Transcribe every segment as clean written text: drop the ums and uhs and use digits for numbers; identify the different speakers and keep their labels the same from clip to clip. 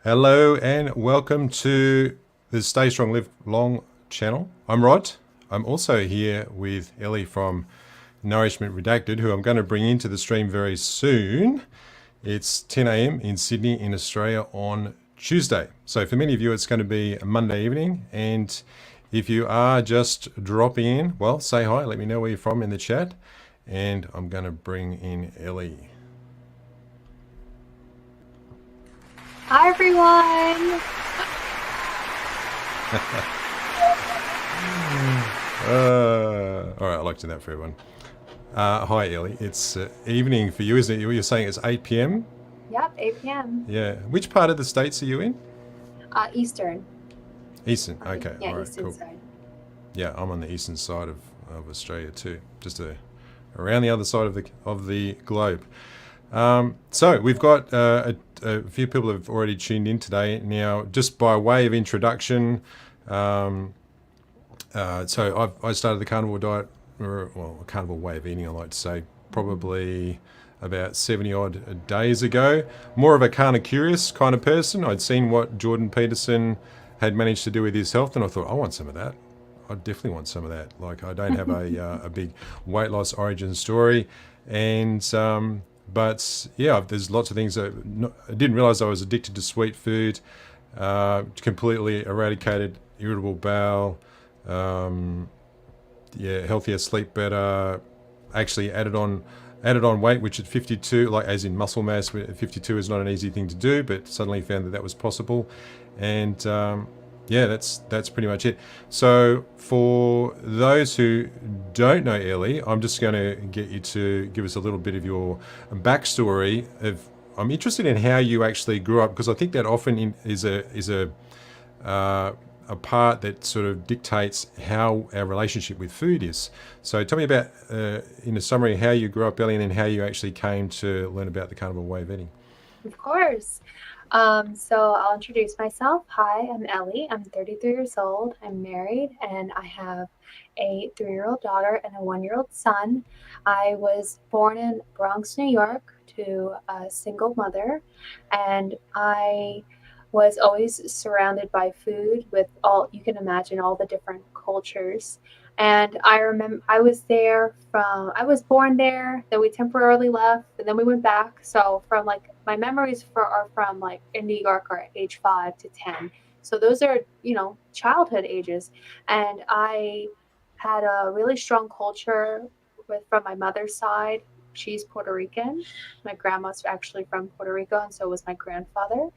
Speaker 1: Hello and welcome to the Stay Strong Live Long channel. I'm Rod. I'm also here with Ellie from Nourishment Redacted, who I'm going to bring into the stream very soon. It's 10 a.m. in Sydney in Australia on Tuesday. So for many of you, it's going to be a Monday evening. And if you are just dropping in, well, say hi. Let me know where you're from in the chat. And I'm going to bring in Ellie.
Speaker 2: Hi, everyone.
Speaker 1: All right, I like to do that for everyone. Hi, Ellie. It's evening for you, isn't it? You're saying it's 8 p.m.?
Speaker 2: Yep, 8 p.m.
Speaker 1: Yeah. Which part of the States are you in?
Speaker 2: Eastern.
Speaker 1: Eastern. Okay.
Speaker 2: Yeah,
Speaker 1: All right,
Speaker 2: Eastern
Speaker 1: cool.
Speaker 2: side.
Speaker 1: Yeah, I'm on the eastern side of Australia too, just around the other side of the globe. So we've got a few people have already tuned in today. Now, just by way of introduction, so I started the carnivore diet, or well, a carnivore way of eating, I like to say, probably about 70 odd days ago. More of a carnicurious kind of person. I'd seen what Jordan Peterson had managed to do with his health, and I thought, I want some of that. I definitely want some of that. Like, I don't have a big weight loss origin story, and but yeah, there's lots of things that I didn't realize I was addicted to sweet food. Completely eradicated irritable bowel. Yeah, healthier, sleep better. Actually added on weight, which at 52, like as in muscle mass, at 52 is not an easy thing to do, but suddenly found that was possible, and yeah, that's pretty much it. So for those who don't know Ellie, I'm just going to get you to give us a little bit of your backstory. I'm interested in how you actually grew up, because I think that often is a part that sort of dictates how our relationship with food is. So tell me about, in a summary, how you grew up, Ellie, and then how you actually came to learn about the carnivore way of eating.
Speaker 2: Of course. So I'll introduce myself. Hi, I'm Ellie. I'm 33 years old. I'm married, and I have a 3-year-old daughter and a 1-year-old son. I was born in Bronx, New York, to a single mother, and I was always surrounded by food with all you can imagine, all the different cultures. And I remember I was born there, then we temporarily left, and then we went back. So from like my memories are from like in New York are age 5 to 10. So those are, childhood ages. And I had a really strong culture from my mother's side. She's Puerto Rican. My grandma's actually from Puerto Rico, and so was my grandfather.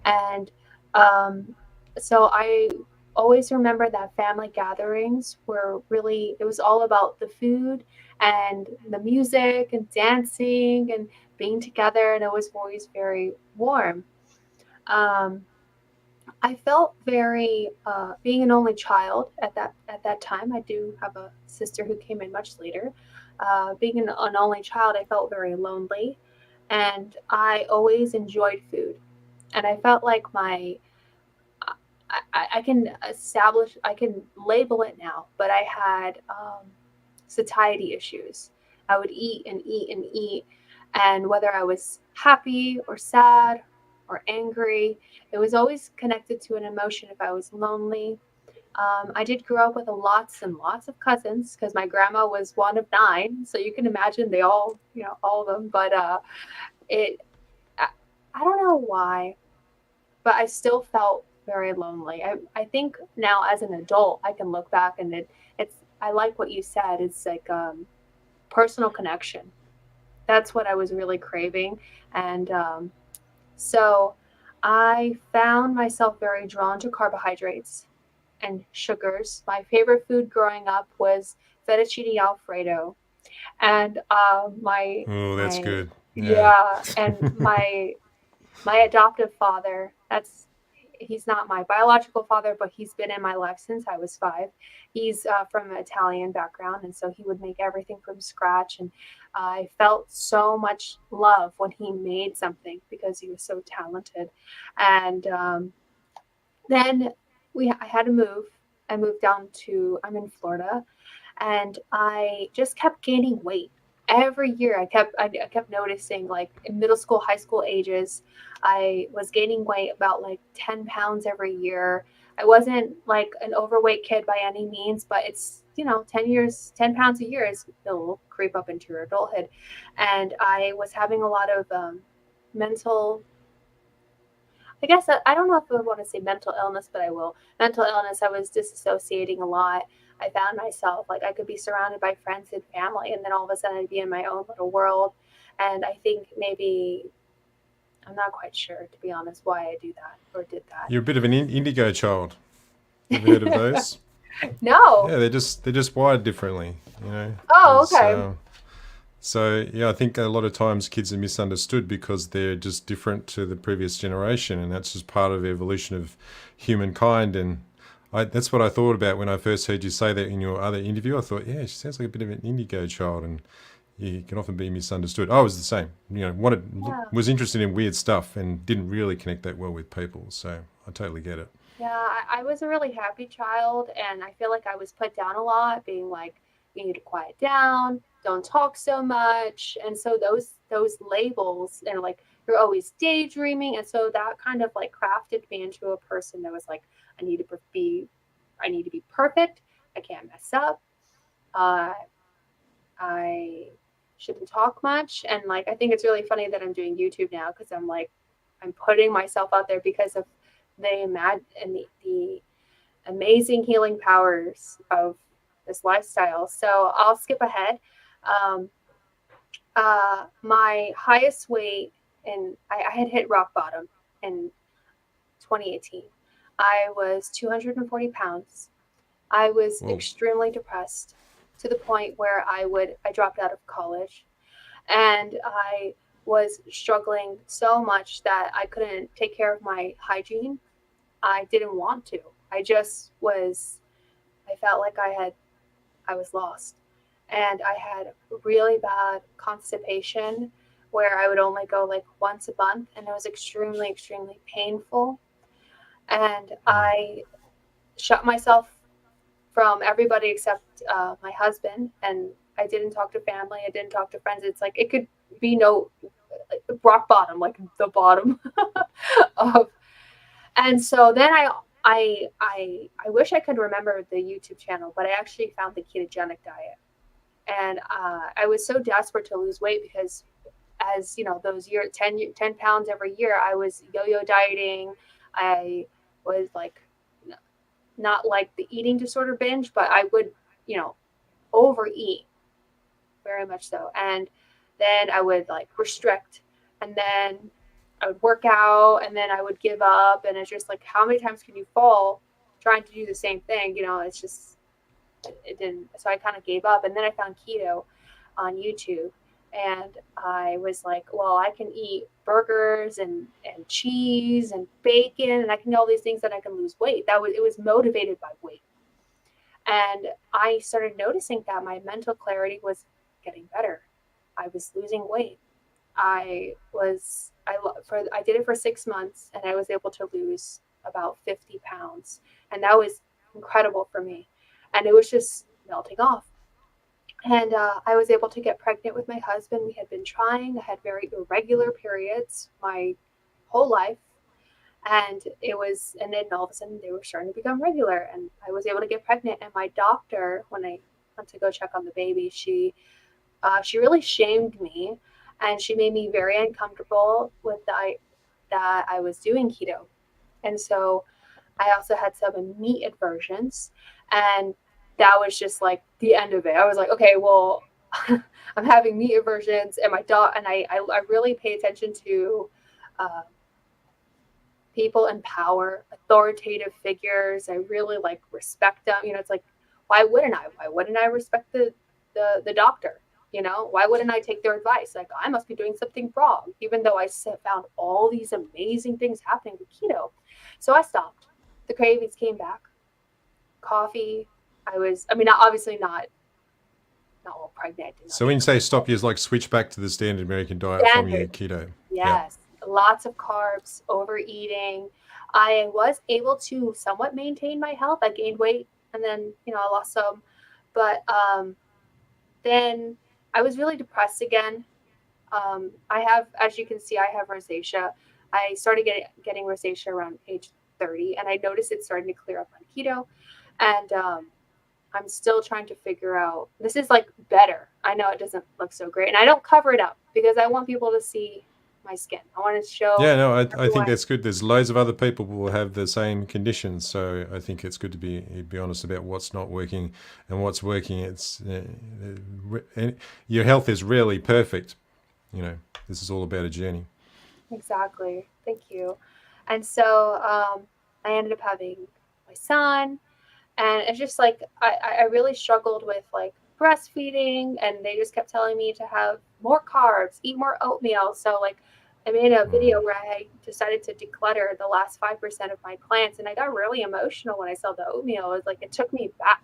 Speaker 2: And um, so I always remember that family gatherings were really, it was all about the food and the music and dancing and being together, and it was always very warm. Um, I felt very being an only child at that time. I do have a sister who came in much later. Being an only child, I felt very lonely, and I always enjoyed food, and I felt like I can I can label it now, but I had satiety issues. I would eat and eat and eat, and whether I was happy or sad or angry, it was always connected to an emotion. If I was lonely, I did grow up with lots and lots of cousins because my grandma was one of 9, so you can imagine they all, all of them. But it, I, I don't know why, but I still felt very lonely. I think now as an adult, I can look back and it's, I like what you said. It's like personal connection. That's what I was really craving. And so I found myself very drawn to carbohydrates and sugars. My favorite food growing up was fettuccine alfredo. And
Speaker 1: Oh, that's
Speaker 2: my,
Speaker 1: good. Yeah.
Speaker 2: yeah, and my adoptive father, he's not my biological father, but he's been in my life since I was 5. He's from an Italian background, and so he would make everything from scratch. And I felt so much love when he made something because he was so talented. And then I had to move. I'm in Florida, and I just kept gaining weight. every year I kept noticing, like in middle school, high school ages, I was gaining weight about like 10 pounds every year. I wasn't like an overweight kid by any means, but it's, 10 pounds a year is, it'll creep up into your adulthood. And I was having a lot of mental, I guess I don't know if I want to say mental illness, but I will. Mental illness, I was disassociating a lot. I found myself like I could be surrounded by friends and family, and then all of a sudden I'd be in my own little world. And I think maybe, I'm not quite sure, to be honest, why I do that or did
Speaker 1: You're a bit of an indigo child. You ever heard of
Speaker 2: that.
Speaker 1: those?
Speaker 2: No.
Speaker 1: Yeah, they're just wired differently. You know,
Speaker 2: Oh,
Speaker 1: there's
Speaker 2: okay.
Speaker 1: so yeah, I think a lot of times kids are misunderstood because they're just different to the previous generation, and that's just part of the evolution of humankind. And that's what I thought about when I first heard you say that in your other interview. I thought, yeah, she sounds like a bit of an indigo child, and you can often be misunderstood. I was the same.
Speaker 2: Yeah.
Speaker 1: Was interested in weird stuff and didn't really connect that well with people. So I totally get it.
Speaker 2: Yeah, I was a really happy child, and I feel like I was put down a lot, being like, you need to quiet down, don't talk so much. And so those labels, and like you're always daydreaming, and so that kind of like crafted me into a person that was like, I need to be I need to be perfect. I can't mess up. Uh, I shouldn't talk much. And like I think it's really funny that I'm doing YouTube now, because I'm like, I'm putting myself out there because of the amazing healing powers of this lifestyle. So I'll skip ahead. Um, my highest weight, and I had hit rock bottom in 2018. I was 240 pounds. I was
Speaker 1: Whoa.
Speaker 2: extremely depressed, to the point where I dropped out of college, and I was struggling so much that I couldn't take care of my hygiene. I didn't want to. I just was, I felt like I was lost. And I had really bad constipation, where I would only go like once a month, and it was extremely, extremely painful. And I shut myself from everybody except my husband, and I didn't talk to family. I didn't talk to friends. It's like it could be no, rock bottom, like the bottom of. And so then I wish I could remember the YouTube channel, but I actually found the ketogenic diet. And I was so desperate to lose weight, because as you know, those 10 pounds every year, I was yo-yo dieting. I was like, not like the eating disorder binge, but I would, you know, overeat, very much so. And then I would like restrict, and then I would work out, and then I would give up. And it's just like, how many times can you fall trying to do the same thing? It's just, it didn't. So I kind of gave up. And then I found keto on YouTube. And I was like, well, I can eat burgers and cheese and bacon, and I can do all these things that I can lose weight. It was motivated by weight. And I started noticing that my mental clarity was getting better. I was losing weight. I did it for 6 months, and I was able to lose about 50 pounds. And that was incredible for me. And it was just melting off. And I was able to get pregnant with my husband. We had been trying. I had very irregular periods my whole life. And then all of a sudden they were starting to become regular, and I was able to get pregnant. And my doctor, when I went to go check on the baby, she really shamed me, and she made me very uncomfortable with that I was doing keto. And so I also had some meat aversions, and that was just like the end of it. I was like, okay, well, I'm having meat aversions, and my dog, and I really pay attention to uh, people in power, authoritative figures. I really like respect them. It's like, why wouldn't I? Why wouldn't I respect the doctor? Why wouldn't I take their advice? Like, I must be doing something wrong, even though I found all these amazing things happening with keto. So I stopped. The cravings came back. Coffee. I mean, obviously not while pregnant. I did not
Speaker 1: So when you
Speaker 2: drink
Speaker 1: say
Speaker 2: alcohol.
Speaker 1: stop, you just like switch back to the standard American diet from your
Speaker 2: Standard.
Speaker 1: keto. Yeah.
Speaker 2: Yes, lots of carbs, overeating. I was able to somewhat maintain my health. I gained weight, and then I lost some, but then I was really depressed again. I have, as you can see, I have rosacea. I started getting rosacea around age 30, and I noticed it starting to clear up on keto. And I'm still trying to figure out. This is like better. I know it doesn't look so great, and I don't cover it up because I want people to see my skin. I want to show
Speaker 1: Yeah, no, I think
Speaker 2: everyone.
Speaker 1: that's good. There's loads of other people who will have the same conditions, so I think it's good to be honest about what's not working and what's working. Your health is rarely perfect. You know, this is all about a journey.
Speaker 2: Exactly. Thank you. And so I ended up having my son, and it's just like I really struggled with like breastfeeding, and they just kept telling me to have more carbs, eat more oatmeal. So like I made a video where I decided to declutter the last 5% of my plants, and I got really emotional when I saw the oatmeal. It was like it took me back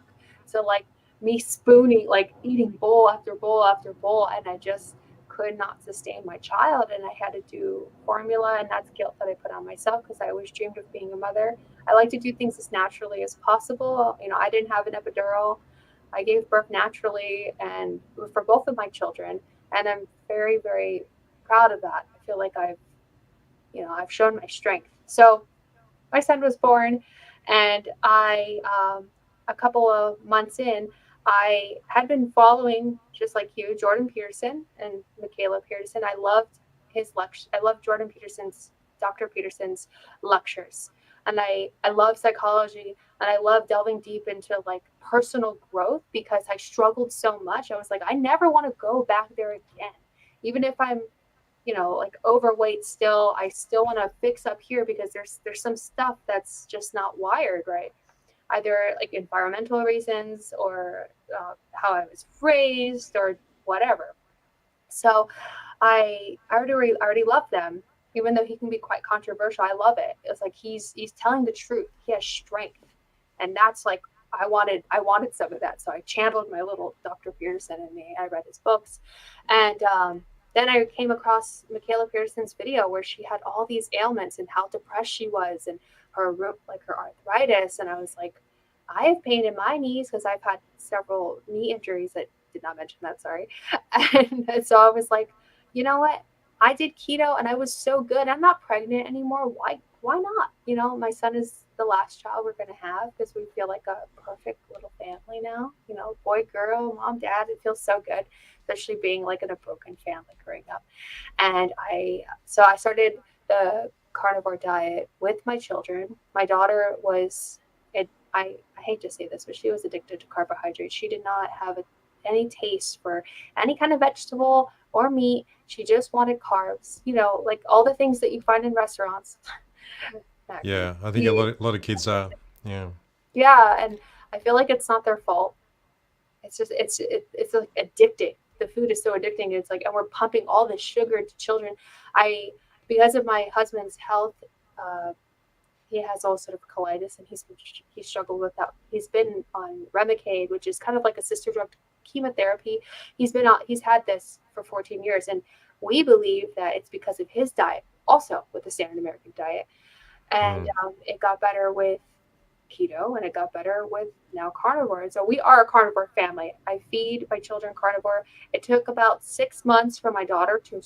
Speaker 2: to like me spooning, like eating bowl after bowl after bowl, and I just could not sustain my child, and I had to do formula, and that's guilt that I put on myself because I always dreamed of being a mother. I like to do things as naturally as possible. You know, I didn't have an epidural. I gave birth naturally and for both of my children, and I'm very, very proud of that. I feel like I've shown my strength. So my son was born, and a couple of months in, I had been following, just like you, Jordan Peterson and Michaela Peterson. I loved his lecture. I loved Dr. Peterson's lectures. And I love psychology, and I love delving deep into like personal growth because I struggled so much. I was like, I never want to go back there again. Even if I'm like overweight still, I still want to fix up here because there's some stuff that's just not wired right, either like environmental reasons or how I was raised or whatever. So I already love them, even though he can be quite controversial. I love it. It's like he's telling the truth. He has strength, and that's like I wanted some of that. So I channeled my little Dr. Peterson in me. I read his books, and then I came across Michaela Peterson's video where she had all these ailments and how depressed she was and her arthritis, and I was like, I have pain in my knees because I've had several knee injuries that did not mention that, sorry. And so I was like, you know what? I did keto and I was so good. I'm not pregnant anymore. Why not? My son is the last child we're gonna have because we feel like a perfect little family now. Boy, girl, mom, dad. It feels so good, especially being like in a broken family growing up. And I started the carnivore diet with my children. My daughter was it I hate to say this, but she was addicted to carbohydrates. She did not have any taste for any kind of vegetable or meat. She just wanted carbs, like all the things that you find in restaurants.
Speaker 1: Yeah, I think a
Speaker 2: He-
Speaker 1: lot of kids are. Yeah.
Speaker 2: yeah, and I feel like it's not their fault. It's just it's like addicting. The food is so addicting. It's like, and we're pumping all this sugar to children. I Because of my husband's health, uh, he has ulcerative colitis, and he struggled with that. He's been on Remicade, which is kind of like a sister drug to chemotherapy. He's had this for 14 years, and we believe that it's because of his diet, also with the standard American diet, and
Speaker 1: Mm.
Speaker 2: it got better with keto, and it got better with now carnivore. And so we are a carnivore family. I feed my children carnivore. It took about 6 months for my daughter to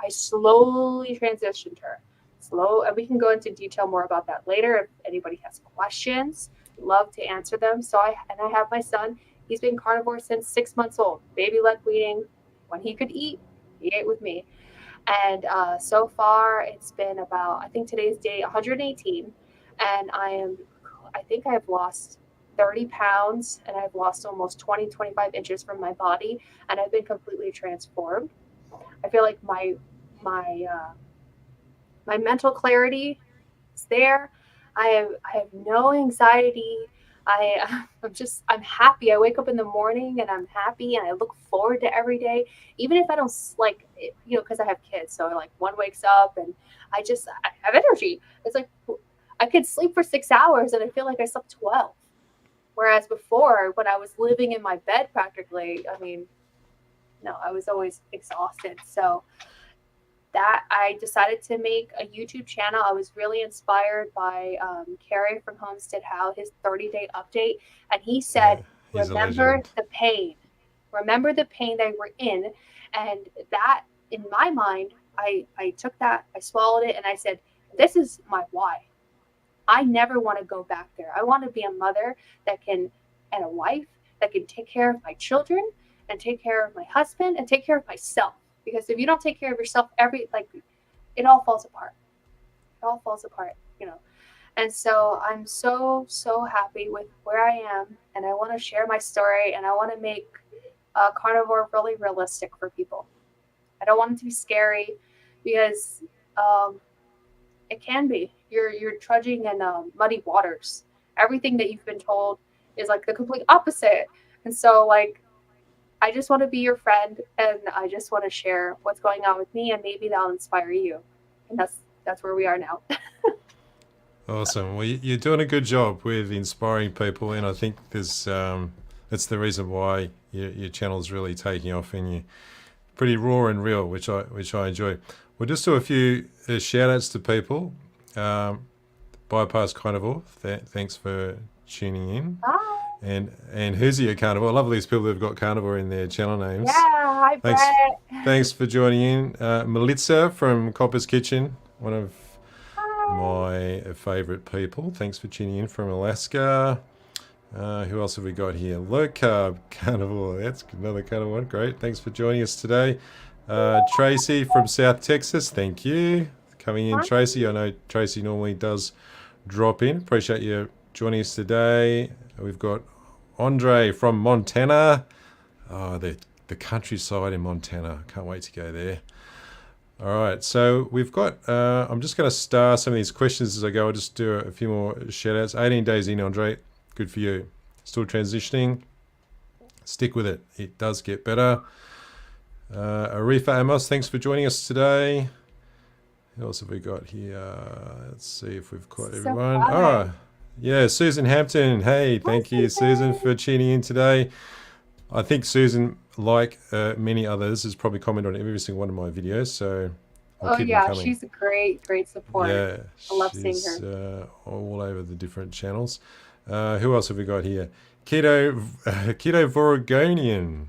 Speaker 2: I slowly transitioned her slow, and we can go into detail more about that later if anybody has questions. Love to answer them. I have my son. He's been carnivore since 6 months old, baby led weaning. When he could eat, he ate with me. And so far, it's been about, I think today's day 118. And I think I've lost 30 pounds, and I've lost almost 20-25 inches from my body. And I've been completely transformed. I feel like my, uh, my mental clarity is there. I have no anxiety. I'm happy. I wake up in the morning and I'm happy, and I look forward to every day, even if I don't like because I have kids. So like one wakes up and I have energy. It's like I could sleep for 6 hours and I feel like I slept 12. Whereas before, when I was living in my bed practically, I mean, no, I was always exhausted. So that I decided to make a YouTube channel. I was really inspired by Carrie from Homestead How, his 30-day update. And he said,
Speaker 1: Yeah, he's a
Speaker 2: remember
Speaker 1: legend.
Speaker 2: the pain. remember the pain they were in. And that, in my mind, I took that, I swallowed it, and I said, this is my why. I never want to go back there. I want to be a mother that can, and a wife that can take care of my children and take care of my husband and take care of myself. Because if you don't take care of yourself, it all falls apart. It all falls apart, you know. And so I'm so happy with where I am, and I want to share my story, and I want to make carnivore really realistic for people. I don't want it to be scary because um, it can be. You're trudging in muddy waters. Everything that you've been told is like the complete opposite. And so like I just want to be your friend, and I just want to share what's going on with me, and maybe that'll inspire you. And that's where we are now.
Speaker 1: Awesome. Well, you're doing a good job with inspiring people, and I think that's the reason why your channel is really taking off, and you're pretty raw and real, which I enjoy. We'll just do a few shout outs to people. Bypass Carnivore, thanks for tuning in.
Speaker 2: Bye.
Speaker 1: And who's your Carnivore? I love these people that've got Carnivore in their channel names.
Speaker 2: Yeah, hi Brett.
Speaker 1: Thanks for joining in. Melitza from Copper's Kitchen, one of my favorite people. Thanks for tuning in from Alaska. Who else have we got here? Low Carb Carnivore. That's another Carnivore one. Great. Thanks for joining us today. Tracy from South Texas. Thank you for coming in, Tracy. I know Tracy normally does drop in. Appreciate you joining us today. We've got Andre from Montana. Oh, the countryside in Montana. Can't wait to go there. All right, so we've got, I'm just going to star some of these questions as I go. I'll just do a few more shout outs. 18 days in, Andre. Good for you. Still transitioning. Stick with it. It does get better. Arifa Amos, thanks for joining us today. Who else have we got here? Let's see if we've got everyone. Oh, yeah, Susan Hampton. Hey, thank you, Susan, for tuning in today. I think Susan, like many others, has probably commented on every single one of my videos, so I'll keep them coming.
Speaker 2: She's a great support. Yeah, I love seeing her.
Speaker 1: All over the different channels. Who else have we got here? Keto Vorogonian.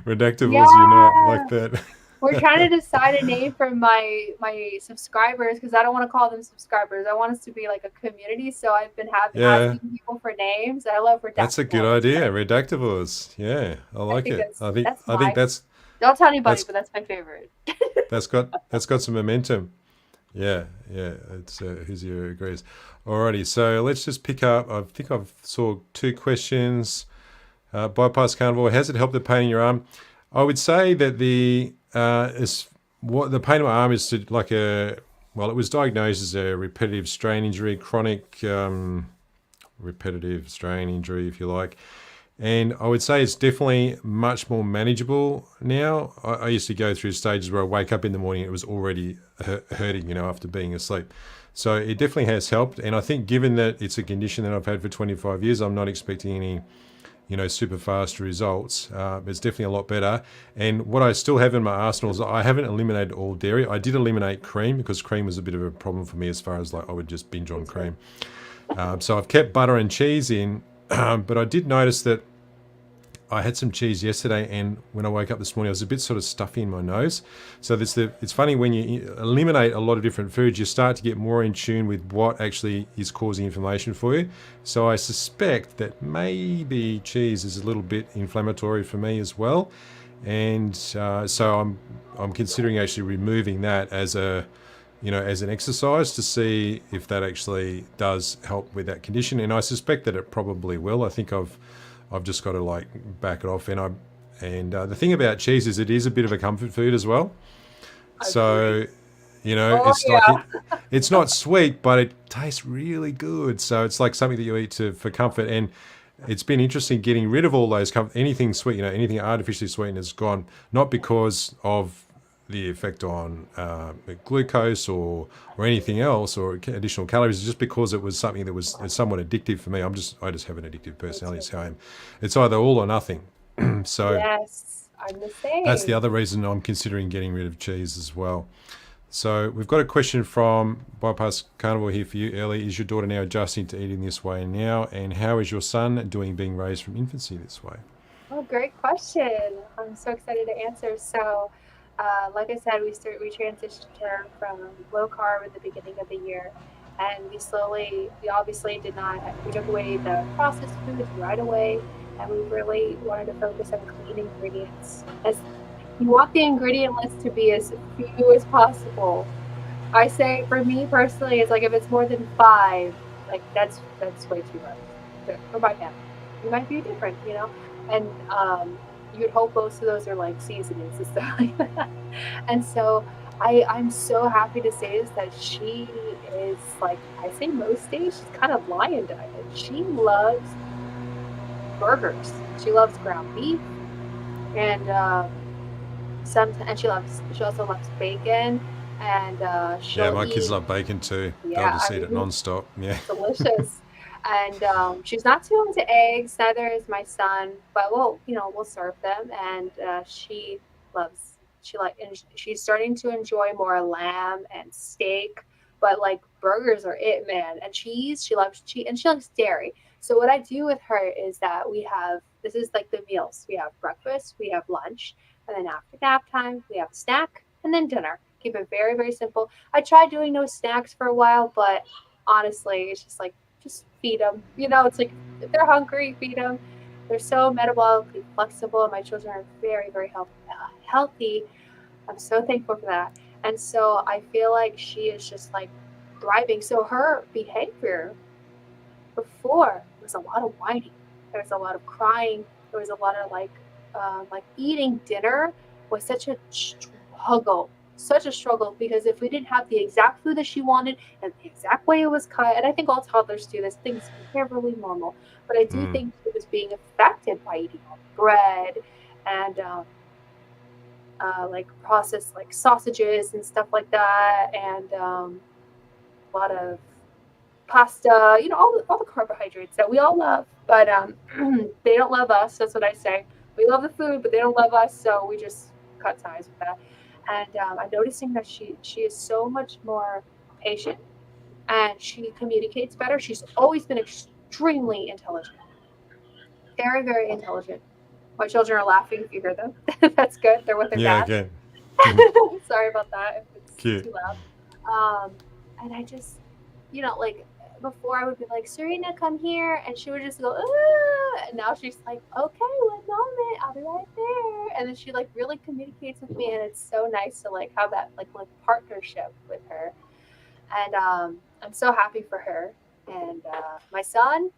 Speaker 1: Redactables unite like that.
Speaker 2: We're trying to decide a name for my subscribers, because I don't want to call them subscribers. I want us to be like a community. So I've been asking people for names. I love Redactables.
Speaker 1: That's a good idea. Redactables. Yeah, I like it. I think that's.
Speaker 2: Don't tell anybody, but that's my favorite.
Speaker 1: that's got some momentum. Yeah. It's Huzio agrees. Alrighty, so let's just pick up. I think I've saw two questions. Bypass Carnivore, has it helped the pain in your arm? I would say that the pain in my arm is it was diagnosed as a repetitive strain injury, chronic repetitive strain injury, if you like. And I would say it's definitely much more manageable now. I used to go through stages where I wake up in the morning, it was already hurting, after being asleep. So it definitely has helped. And I think given that it's a condition that I've had for 25 years, I'm not expecting any super fast results. It's definitely a lot better. And what I still have in my arsenal is I haven't eliminated all dairy. I did eliminate cream because cream was a bit of a problem for me as far as I would just binge on cream. So I've kept butter and cheese in, but I did notice that I had some cheese yesterday, and when I woke up this morning, I was a bit sort of stuffy in my nose. So it's funny, when you eliminate a lot of different foods, you start to get more in tune with what actually is causing inflammation for you. So I suspect that maybe cheese is a little bit inflammatory for me as well. And so I'm considering actually removing that as an exercise to see if that actually does help with that condition. And I suspect that it probably will. I think I've just got to back it off. And the thing about cheese is it is a bit of a comfort food as well. So, it's not sweet, but it tastes really good. So it's like something that you eat for comfort. And it's been interesting getting rid of all those anything sweet, anything artificially sweetened is gone, not because of the effect on glucose or anything else or additional calories, just because it was something that was somewhat addictive for me. I just have an addictive personality, so it's either all or nothing. So
Speaker 2: yes, I'm the same.
Speaker 1: That's the other reason I'm considering getting rid of cheese as well. So we've got a question from Bypass Carnivore here for you, Ellie. Is your daughter now adjusting to eating this way now? And how is your son doing being raised from infancy this way?
Speaker 2: Oh, great question. I'm so excited to answer. So, like I said, we transitioned her from low carb at the beginning of the year, and we obviously did not. We took away the processed foods right away, and we really wanted to focus on clean ingredients. As you want the ingredient list to be as few as possible. I say for me personally, it's like if it's more than five, like that's way too much for my family. You might be different, you know, and you'd hope most of those are like seasonings and stuff like that. And so I'm so happy to say is that she is like I say most days she's kind of lion diet. She loves burgers. She loves ground beef and sometimes she also loves bacon and
Speaker 1: Yeah,
Speaker 2: she'll
Speaker 1: my kids
Speaker 2: eat.
Speaker 1: love bacon too. They'll
Speaker 2: Yeah,
Speaker 1: just
Speaker 2: I
Speaker 1: eat it
Speaker 2: mean,
Speaker 1: non-stop. Yeah.
Speaker 2: delicious. And she's not too into eggs, neither is my son, but we'll serve them. And and she's starting to enjoy more lamb and steak, but like burgers are it, man. And cheese, she loves cheese and she loves dairy. So what I do with her is that this is like the meals. We have breakfast, we have lunch, and then after nap time, we have a snack, and then dinner. Keep it very, very simple. I tried doing no snacks for a while, but honestly, it's just like just feed them. You know, it's like if they're hungry, feed them. They're so metabolically flexible. My children are very, very healthy. I'm so thankful for that. And so I feel like she is just like thriving. So her behavior before was a lot of whining. There was a lot of crying. There was a lot of like eating dinner was such a struggle because if we didn't have the exact food that she wanted and the exact way it was cut, and I think all toddlers do this, things are really normal, but I do
Speaker 1: Mm.
Speaker 2: think she was being affected by eating all the bread and like processed like sausages and stuff like that, and a lot of pasta, all the carbohydrates that we all love, but they don't love us. That's what I say. We love the food, but they don't love us, so we just cut ties with that. And I'm noticing that she is so much more patient, and she communicates better. She's always been extremely intelligent, very very intelligent. My children are laughing if you hear them. That's good. They're with their
Speaker 1: Yeah,
Speaker 2: dad.
Speaker 1: again.
Speaker 2: Sorry about that if it's
Speaker 1: Cute.
Speaker 2: too loud. And I just, like before I would be like, Serena, come here. And she would just go, ah! And now she's like, okay, one moment, I'll be right there. And then she like really communicates with me. And it's so nice to like have that like partnership with her. And I'm so happy for her. And my son,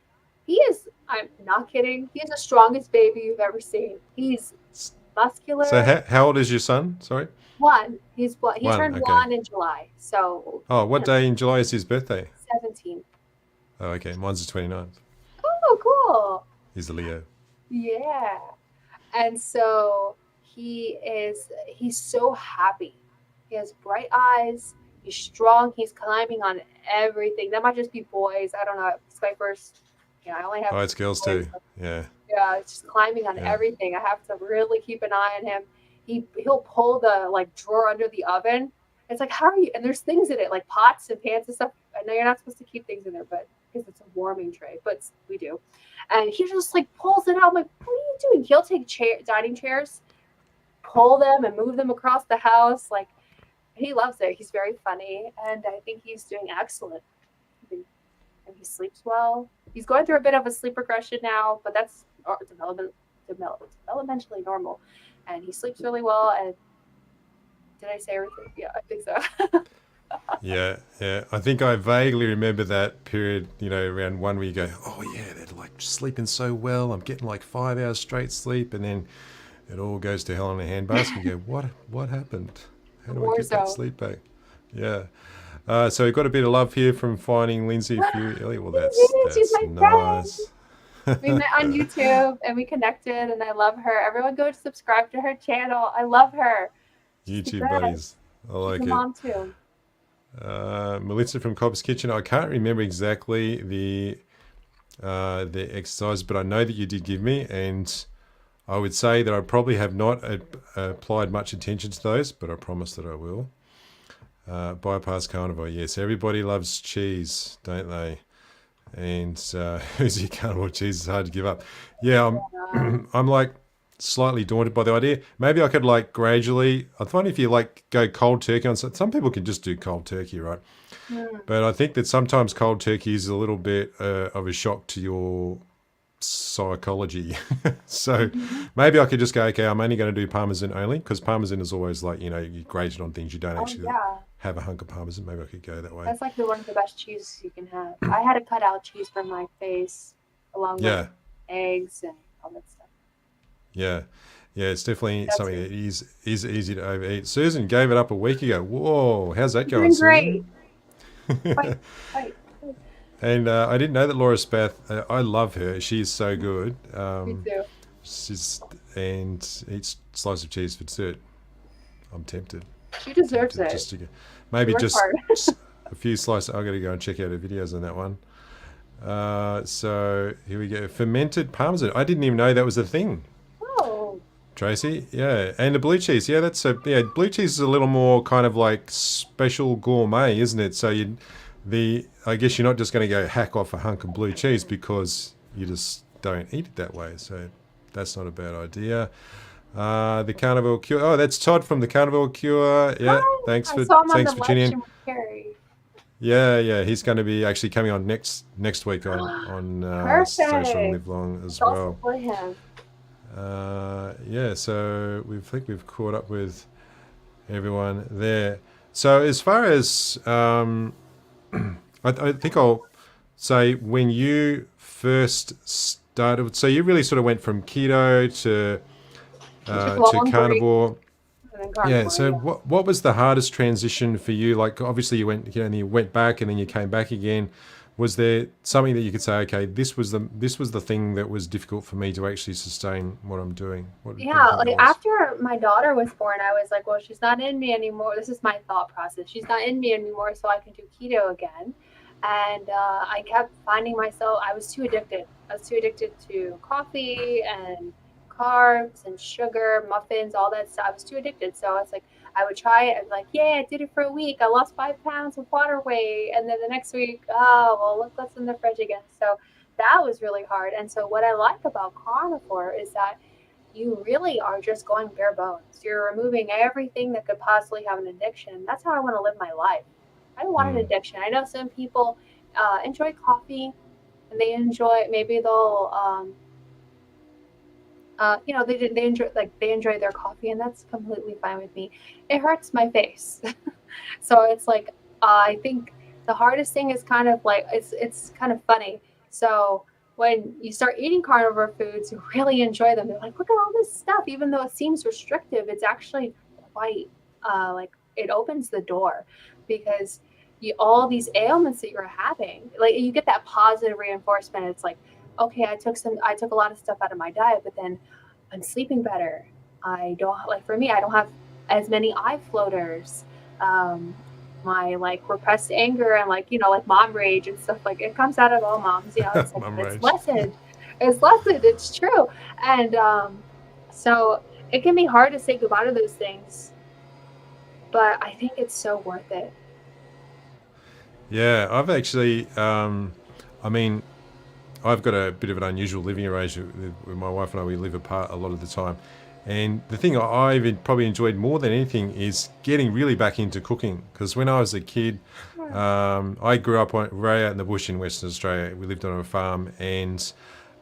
Speaker 2: I'm not kidding, he's the strongest baby you've ever seen. He's
Speaker 1: So
Speaker 2: muscular.
Speaker 1: how old is your son? Sorry?
Speaker 2: One. He
Speaker 1: One.
Speaker 2: turned
Speaker 1: Okay.
Speaker 2: 1 in July. So,
Speaker 1: Oh, what day in July is his birthday?
Speaker 2: 17.
Speaker 1: Oh, okay. Mine's the 29th.
Speaker 2: Oh, cool.
Speaker 1: He's a Leo.
Speaker 2: Yeah. And so he's so happy. He has bright eyes. He's strong. He's climbing on everything. That might just be boys. I don't know. It's my first, I only have
Speaker 1: Oh, it's girls
Speaker 2: boys.
Speaker 1: too. Yeah.
Speaker 2: Yeah, it's just climbing on
Speaker 1: Yeah.
Speaker 2: everything. I have to really keep an eye on him. He'll pull the like drawer under the oven. It's like, how are you? And there's things in it, like pots and pans and stuff. I know you're not supposed to keep things in there, but because it's a warming tray, but we do. And he just like pulls it out. I'm like, what are you doing? He'll take dining chairs, pull them, and move them across the house. Like he loves it. He's very funny, and I think he's doing excellent. And he sleeps well. He's going through a bit of a sleep regression now, but that's developmentally normal. And he sleeps really well. And did I say everything? Yeah, I think so.
Speaker 1: Yeah, yeah. I think I vaguely remember that period, around one where you go, oh yeah, they're like sleeping so well. I'm getting like 5 hours straight sleep, and then it all goes to hell in a handbasket. You go, what happened? How do I
Speaker 2: War
Speaker 1: get that
Speaker 2: zone.
Speaker 1: sleep back? Yeah. So we've got a bit of love here from finding Lindsay for you, Ellie. Well,
Speaker 2: She's
Speaker 1: that's
Speaker 2: my friend.
Speaker 1: nice.
Speaker 2: We met on YouTube and we connected, and I love her. Everyone go subscribe to her channel. I love her. She's the
Speaker 1: YouTube
Speaker 2: best.
Speaker 1: buddies. I
Speaker 2: She's a
Speaker 1: like it.
Speaker 2: mom too.
Speaker 1: Melissa from Cobb's Kitchen. I can't remember exactly the exercise, but I know that you did give me, and I would say that I probably have not applied much attention to those, but I promise that I will. Bypass carnivore. Yes, everybody loves cheese, don't they? And who's your carnivore cheese is hard to give up. Yeah, I'm like slightly daunted by the idea. Maybe I could like gradually. I find if you like go cold turkey on some people can just do cold turkey, right?
Speaker 2: Mm.
Speaker 1: But I think that sometimes cold turkey is a little bit of a shock to your psychology. So
Speaker 2: Mhm.
Speaker 1: maybe I could just go, okay, I'm only going to do parmesan only because parmesan is always like, you grate it on things you don't
Speaker 2: Oh
Speaker 1: actually
Speaker 2: yeah,
Speaker 1: have a hunk of parmesan. Maybe I could go that way.
Speaker 2: that's like one of the best cheeses you can have. I had to cut out cheese from my face along with
Speaker 1: Yeah,
Speaker 2: eggs and all that stuff.
Speaker 1: yeah, yeah. It's definitely
Speaker 2: That's
Speaker 1: something
Speaker 2: it.
Speaker 1: that is easy to overeat. Susan gave it up a week ago. Whoa, how's that
Speaker 2: You're
Speaker 1: going,
Speaker 2: doing great.
Speaker 1: Susan?
Speaker 2: Quite, quite. Quite.
Speaker 1: And I didn't know that Laura Spath. I love her. She's so good.
Speaker 2: Me too.
Speaker 1: She's and eats slice of cheese for dessert. I'm tempted.
Speaker 2: She deserves
Speaker 1: Tempted
Speaker 2: it.
Speaker 1: just to get
Speaker 2: She
Speaker 1: maybe
Speaker 2: works
Speaker 1: just
Speaker 2: hard.
Speaker 1: a few slices. I got to go and check out her videos on that one. So here we go. Fermented parmesan. I didn't even know that was a thing.
Speaker 2: Oh,
Speaker 1: Tracy, yeah, and the blue cheese, yeah, blue cheese is a little more kind of like special gourmet, isn't it? So I guess you're not just going to go hack off a hunk of blue cheese because you just don't eat it that way. So that's not a bad idea. The Carnivore Cure. Oh, that's Todd from the Carnivore Cure. Yeah,
Speaker 2: hi.
Speaker 1: thanks
Speaker 2: I
Speaker 1: for
Speaker 2: saw him on the
Speaker 1: thanks for
Speaker 2: live
Speaker 1: tuning in.
Speaker 2: stream with Carrie.
Speaker 1: Yeah, yeah, he's going to be actually coming on next week on Social
Speaker 2: Perfect.
Speaker 1: Live Long
Speaker 2: It's
Speaker 1: as
Speaker 2: all
Speaker 1: well.
Speaker 2: support him.
Speaker 1: Yeah, so we think we've caught up with everyone there. So as far as I think I'll say when you first started, so you really sort of went from keto
Speaker 2: Took
Speaker 1: to
Speaker 2: long break
Speaker 1: carnivore.
Speaker 2: and then
Speaker 1: Yeah.
Speaker 2: carnivore.
Speaker 1: So
Speaker 2: Yeah.
Speaker 1: what was the hardest transition for you? Like obviously and you went back and then you came back again. Was there something that you could say, okay, this was the thing that was difficult for me to actually sustain what I'm doing? What do you
Speaker 2: Yeah,
Speaker 1: think that
Speaker 2: like
Speaker 1: was?
Speaker 2: after my daughter was born, I was like, well, she's not in me anymore. This is my thought process. She's not in me anymore, so I can do keto again. And I kept finding myself, I was too addicted. I was too addicted to coffee and carbs and sugar, muffins, all that stuff. I was too addicted. So it's like, I would try it. I'd be like, yeah, I did it for a week. I lost 5 pounds of water weight. And then the next week, oh, well, look what's in the fridge again. So that was really hard. And so what I like about carnivore is that you really are just going bare bones. You're removing everything that could possibly have an addiction. That's how I want to live my life. I don't want an
Speaker 1: Mm.
Speaker 2: addiction. I know some people enjoy coffee and they enjoy, maybe they'll, they enjoy their coffee and that's completely fine with me. It hurts my face. So it's like, I think the hardest thing is kind of like, it's kind of funny. So when you start eating carnivore foods, you really enjoy them. They're like, look at all this stuff. Even though it seems restrictive, it's actually quite like it opens the door because all these ailments that you're having, like you get that positive reinforcement. It's like, okay, I took a lot of stuff out of my diet, but then I'm sleeping better. I don't like for me, I don't have as many eye floaters. Um, my like repressed anger and like like mom rage and stuff like it comes out of all moms. It's like
Speaker 1: Mum
Speaker 2: it's
Speaker 1: rage.
Speaker 2: lessened. It's lessened. It's true. And so it can be hard to say goodbye to those things, but I think it's so worth it.
Speaker 1: Yeah, I've actually, I mean, I've got a bit of an unusual living arrangement with my wife and I. We live apart a lot of the time. And the thing I've probably enjoyed more than anything is getting really back into cooking. Because when I was a kid,
Speaker 2: Yeah.
Speaker 1: I grew up way out in the bush in Western Australia. We lived on a farm, and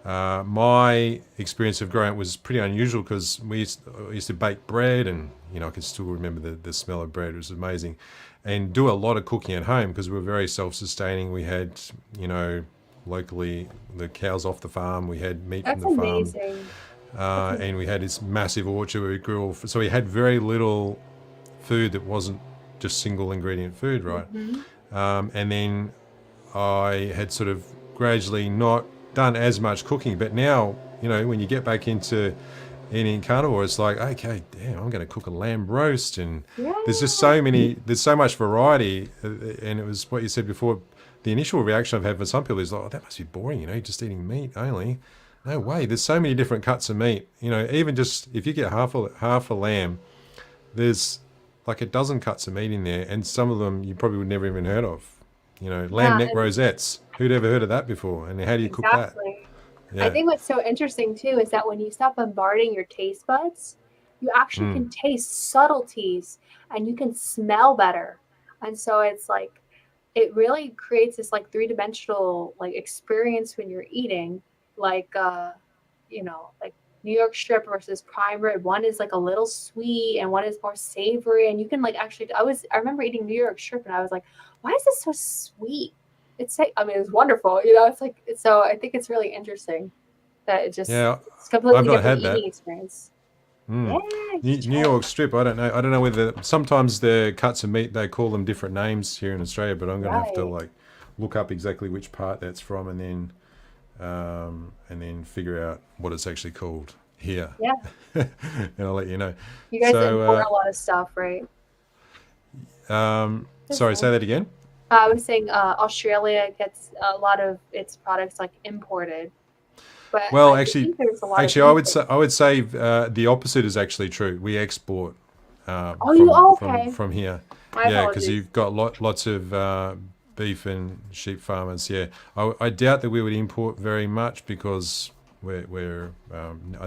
Speaker 1: my experience of growing up was pretty unusual because I used to bake bread, and I can still remember the smell of bread. It was amazing, and do a lot of cooking at home because we were very self-sustaining. We had, locally the cows off the farm. We had meat from
Speaker 2: That's
Speaker 1: the farm,
Speaker 2: amazing. That's
Speaker 1: and we
Speaker 2: amazing.
Speaker 1: had this massive orchard where we grew all. So we had very little food that wasn't just single ingredient food, right?
Speaker 2: Hmm.
Speaker 1: And then I had sort of gradually not done as much cooking, but now, when you get back into eating carnivore, it's like, okay, damn, I'm going to cook a lamb roast, and
Speaker 2: Yeah.
Speaker 1: there's so much variety, and it was what you said before. The initial reaction I've had from some people is like, oh, that must be boring, just eating meat only. No way, there's so many different cuts of meat. Even just if you get half a lamb, there's like a dozen cuts of meat in there, and some of them you probably would never even heard of. Lamb
Speaker 2: Yeah,
Speaker 1: neck
Speaker 2: and
Speaker 1: rosettes. Who'd ever heard of that before? And how do you cook that?
Speaker 2: exactly. I
Speaker 1: Yeah.
Speaker 2: think what's so interesting too is that when you stop bombarding your taste buds, you actually
Speaker 1: Mm.
Speaker 2: can taste subtleties and you can smell better. And so it's like it really creates this like three-dimensional like experience when you're eating, like like New York strip versus prime rib. One is like a little sweet and one is more savory. And you can like actually I remember eating New York strip and I was like, why is this so sweet? I mean, it's wonderful, it's like so I think it's really interesting that
Speaker 1: Yeah.
Speaker 2: it's
Speaker 1: I've
Speaker 2: completely
Speaker 1: not
Speaker 2: different
Speaker 1: had that.
Speaker 2: eating experience. Yeah,
Speaker 1: Mm.
Speaker 2: you should
Speaker 1: New
Speaker 2: try it.
Speaker 1: York strip. I don't know. I don't know whether sometimes the cuts of meat they call them different names here in Australia, but I'm going to have to
Speaker 2: Right.
Speaker 1: like look up exactly which part that's from, and then figure out what it's actually called here,
Speaker 2: Yeah.
Speaker 1: and I'll let you know.
Speaker 2: You guys import
Speaker 1: So,
Speaker 2: a lot of stuff, right? Just
Speaker 1: sorry, say
Speaker 2: saying.
Speaker 1: that again.
Speaker 2: I was saying Australia gets a lot of its products like imported, but
Speaker 1: Well,
Speaker 2: I believe there's a lot of
Speaker 1: actually,
Speaker 2: import.
Speaker 1: I would say the opposite is actually true. We export
Speaker 2: Okay.
Speaker 1: from here.
Speaker 2: My
Speaker 1: Yeah, because
Speaker 2: apologies.
Speaker 1: you've got lots of beef and sheep farmers. Yeah, I doubt that we would import very much because I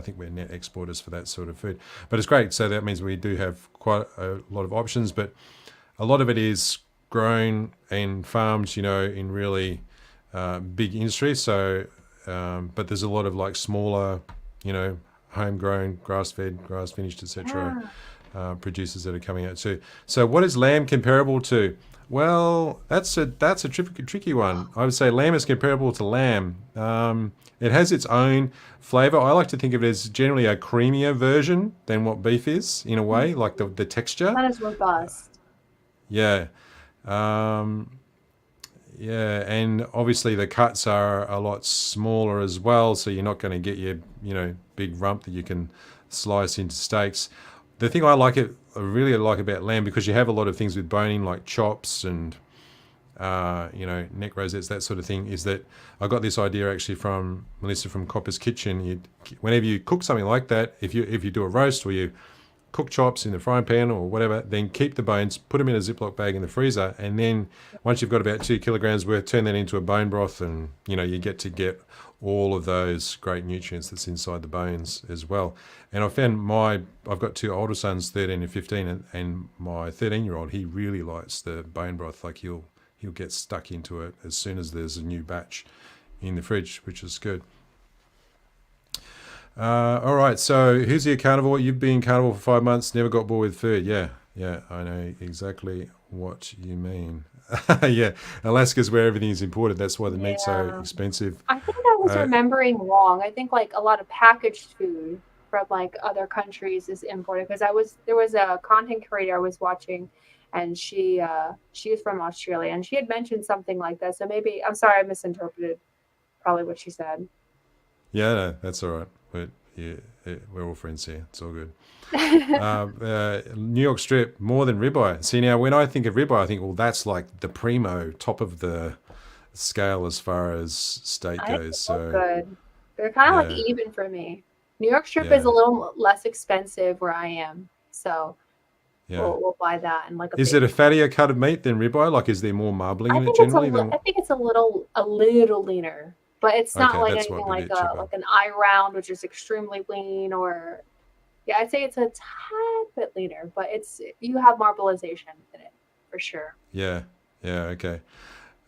Speaker 1: think we're net exporters for that sort of food. But it's great. So that means we do have quite a lot of options, but a lot of it is grown and farmed, in really big industry. So, but there's a lot of like smaller, you know, homegrown, grass-fed, grass-finished, etc.
Speaker 2: Yeah.
Speaker 1: Producers that are coming out too. So, what is lamb comparable to? Well, that's a tricky one. I would say lamb is comparable to lamb. It has its own flavor. I like to think of it as generally a creamier version than what beef is in a way, like the texture.
Speaker 2: Not as robust.
Speaker 1: Yeah. Um, yeah, and obviously the cuts are a lot smaller as well, so you're not going to get your, big rump that you can slice into steaks. The thing I really like about lamb, because you have a lot of things with boning, like chops and neck rosettes, that sort of thing, is that I got this idea actually from Melissa from Copper's Kitchen. Whenever you cook something like that, if you do a roast or you cook chops in the frying pan or whatever, then keep the bones, put them in a Ziploc bag in the freezer, and then once you've got about 2 kilograms worth, turn that into a bone broth, and you get all of those great nutrients that's inside the bones as well. And I found I've got two older sons, 13 and 15, and my 13-year-old, he really likes the bone broth. Like he'll get stuck into it as soon as there's a new batch in the fridge, which is good. All right, so who's your carnivore? You've been carnivore for 5 months, never got bored with food. Yeah, I know exactly what you mean. Yeah, Alaska's where everything is imported. That's why the meat's so
Speaker 2: Yeah.
Speaker 1: expensive.
Speaker 2: I think I was
Speaker 1: Uh,
Speaker 2: remembering wrong. I think like a lot of packaged food from like other countries is imported because there was a content creator I was watching and she was from Australia and she had mentioned something like that. So maybe I'm sorry I misinterpreted probably what she said.
Speaker 1: yeah, no, that's all right. But yeah, we're all friends here. It's all good. New York strip more than ribeye. See, now when I think of ribeye, I think, well, that's like the primo top of the scale as far as steak
Speaker 2: I think
Speaker 1: goes.
Speaker 2: they're both
Speaker 1: So
Speaker 2: good. They're kind of like
Speaker 1: yeah,
Speaker 2: even for me. New York strip is
Speaker 1: yeah,
Speaker 2: a little less expensive where I am. So
Speaker 1: yeah.
Speaker 2: we'll buy that and like a
Speaker 1: Is
Speaker 2: big.
Speaker 1: it a fattier cut of meat than ribeye? Like, is there more marbling
Speaker 2: I
Speaker 1: in it
Speaker 2: think
Speaker 1: generally
Speaker 2: I
Speaker 1: than?
Speaker 2: think it's a little leaner, but it's not
Speaker 1: Okay,
Speaker 2: like
Speaker 1: that's
Speaker 2: anything
Speaker 1: what would
Speaker 2: like
Speaker 1: be cheaper.
Speaker 2: like an eye round, which is extremely lean, or yeah, I'd say it's a tad bit leaner, but it's you have marbleization in it for sure.
Speaker 1: Yeah, yeah, okay.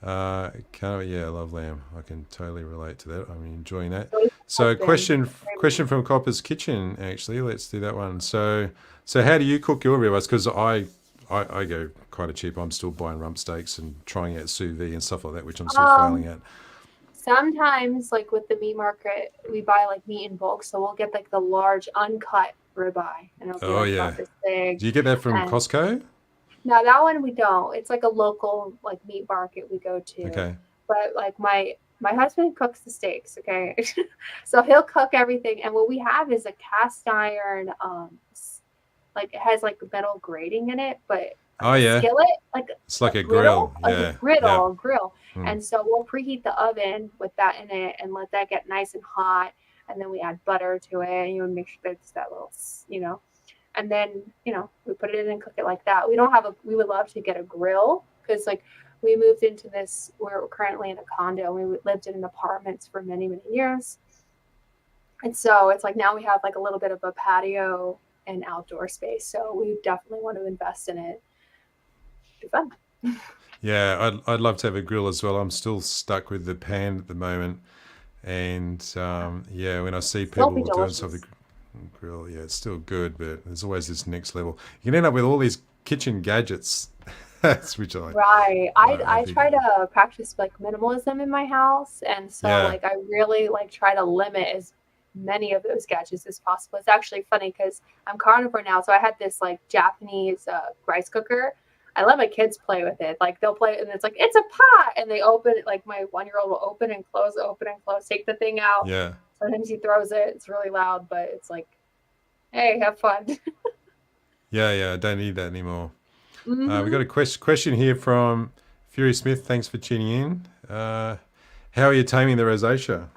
Speaker 1: Kind of, yeah, I love lamb. I can totally relate to that. I'm enjoying that.
Speaker 2: So is my
Speaker 1: So,
Speaker 2: husband.
Speaker 1: question from Copper's Kitchen. Actually, let's do that one. So how do you cook your ribeyes? Because I go kind of cheap. I'm still buying rump steaks and trying out sous vide and stuff like that, which I'm still failing
Speaker 2: Um,
Speaker 1: at.
Speaker 2: Sometimes like with the meat market, we buy like meat in bulk, so we'll get like the large uncut ribeye, and it'll be
Speaker 1: Oh
Speaker 2: like
Speaker 1: yeah,
Speaker 2: about this big.
Speaker 1: do you get that from
Speaker 2: And
Speaker 1: Costco?
Speaker 2: now that one we don't. It's like a local like meat market we go to.
Speaker 1: Okay.
Speaker 2: But like my husband cooks the steaks, okay? So he'll cook everything and what we have is a cast iron like it has like metal grating in it, but like
Speaker 1: Oh
Speaker 2: a
Speaker 1: yeah,
Speaker 2: skillet,
Speaker 1: it's like a grill.
Speaker 2: like a
Speaker 1: Yeah, yeah.
Speaker 2: griddle, grill.
Speaker 1: Hmm.
Speaker 2: And so we'll preheat the oven with that in it and let that get nice and hot. And then we add butter to it and you would make sure that it's that little, and then we put it in and cook it like that. We would love to get a grill because like we moved into this we're currently in a condo and we lived in apartments for many years And so it's like now we have like a little bit of a patio and outdoor space. So we definitely want to invest in it. It'd be fun.
Speaker 1: Yeah, I'd love to have a grill as well. I'm still stuck with the pan at the moment, and yeah, when I see
Speaker 2: Still be
Speaker 1: people doing something
Speaker 2: delicious.
Speaker 1: grill, yeah, it's still good, but there's always this next level. You can end up with all these kitchen gadgets. That's which
Speaker 2: Right. I
Speaker 1: think,
Speaker 2: try to practice like minimalism in my house, and so
Speaker 1: yeah,
Speaker 2: like I really like try to limit as many of those gadgets as possible. It's actually funny because I'm carnivore now, so I had this like Japanese rice cooker. I let my kids play with it. Like they'll play, and it's like it's a pot, and they open it. Like my 1-year-old will open and close, take the thing out.
Speaker 1: yeah,
Speaker 2: Sometimes he throws it. It's really loud, but it's like, hey, have fun.
Speaker 1: yeah. I don't need that anymore. We got
Speaker 2: hmm
Speaker 1: a question here from Fury Smith. Thanks for tuning in. How are you taming the rosacea?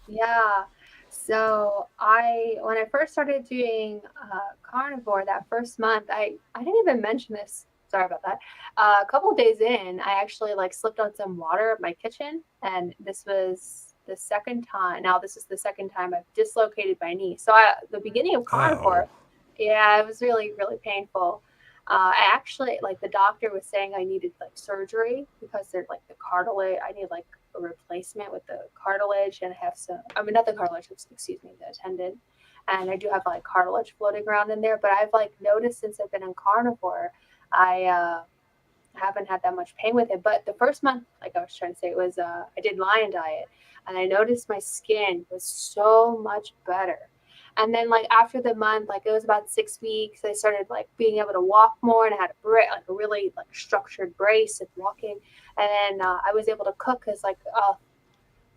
Speaker 2: Yeah. So when I first started doing carnivore that first month, I didn't even mention this. Sorry about that. A couple of days in, I actually like slipped on some water in my kitchen, and this was the second time. Now this is the second time I've dislocated my knee. So the beginning of carnivore,
Speaker 1: Oh,
Speaker 2: yeah, it was really really painful. I actually like the doctor was saying I needed like surgery because they're like the cartilage. I need like a replacement with the cartilage, and I have some. I mean, not the cartilage. Excuse me, the tendon, and I do have like cartilage floating around in there. But I've like noticed since I've been in carnivore, I haven't had that much pain with it. But the first month, like I was trying to say, it was I did lion diet, and I noticed my skin was so much better. And then like after the month, like it was about 6 weeks, I started like being able to walk more, and I had like a really like structured brace and walking. And then I was able to cook because like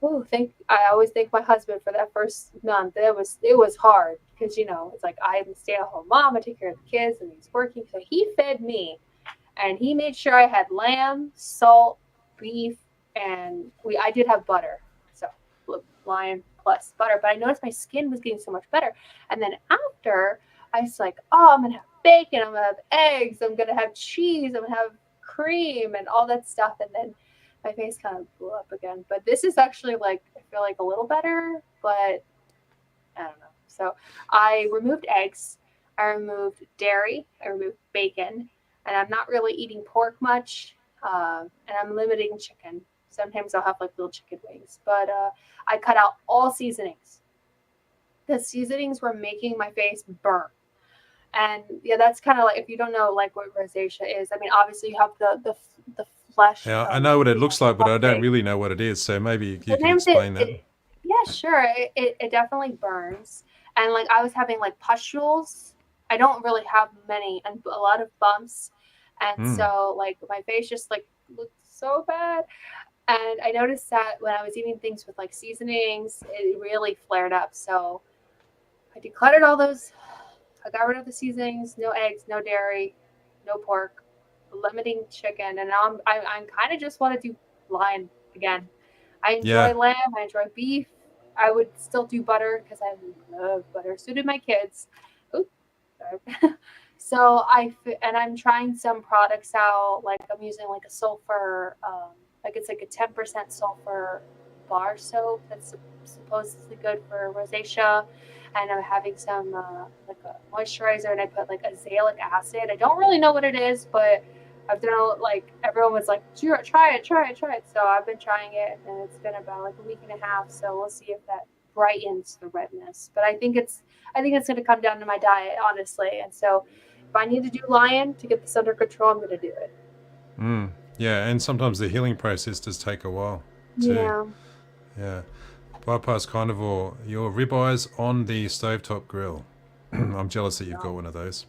Speaker 2: oh, thank I always thank my husband for that first month. It was hard because it's like I'm a stay-at-home mom, I take care of the kids, and he's working, so he fed me, and he made sure I had lamb, salt, beef, and I did have butter. So lion plus butter. But I noticed my skin was getting so much better. And then after, I was like, oh, I'm gonna have bacon, I'm gonna have eggs, I'm gonna have cheese, I'm gonna have cream and all that stuff. And then my face kind of blew up again. But this is actually like I feel like a little better, but I don't know. So I removed eggs, I removed dairy, I removed bacon, and I'm not really eating pork much, and I'm limiting chicken. Sometimes I'll have like little chicken wings, but I cut out all seasonings. The seasonings were making my face burn. And yeah, that's kind of like if you don't know like what rosacea is. I mean, obviously you have the flesh,
Speaker 1: yeah, I know what it looks like, but I don't
Speaker 2: puffing.
Speaker 1: really know what it is. So maybe you could
Speaker 2: Sometimes
Speaker 1: explain that.
Speaker 2: yeah, sure. It definitely burns. And like I was having like pustules. I don't really have many and a lot of bumps. And
Speaker 1: Mm,
Speaker 2: so like my face just like looked so bad. And I noticed that when I was eating things with like seasonings, it really flared up. So I decluttered all those. I got rid of the seasonings, no eggs, no dairy, no pork, limiting chicken. And now I'm kind of just want to do lion again. I enjoy
Speaker 1: yeah,
Speaker 2: lamb. I enjoy beef. I would still do butter because I love butter. So do my kids. Oops, sorry. So and I'm trying some products out. Like I'm using like a sulfur, like it's like a 10% sulfur bar soap that's supposedly good for rosacea. And I'm having some like a moisturizer, and I put like azelaic acid. I don't really know what it is, but I've done like everyone was like, try it, try it, try it. So I've been trying it, and it's been about like a week and a half. So we'll see if that brightens the redness. But I think it's going to come down to my diet, honestly. And so if I need to do lion to get this under control, I'm going to do it.
Speaker 1: mm, yeah, and sometimes the healing process does take a while too.
Speaker 2: Yeah.
Speaker 1: Yeah, bypass carnivore. Your ribeyes on the stovetop grill. I'm jealous that you've got one of those.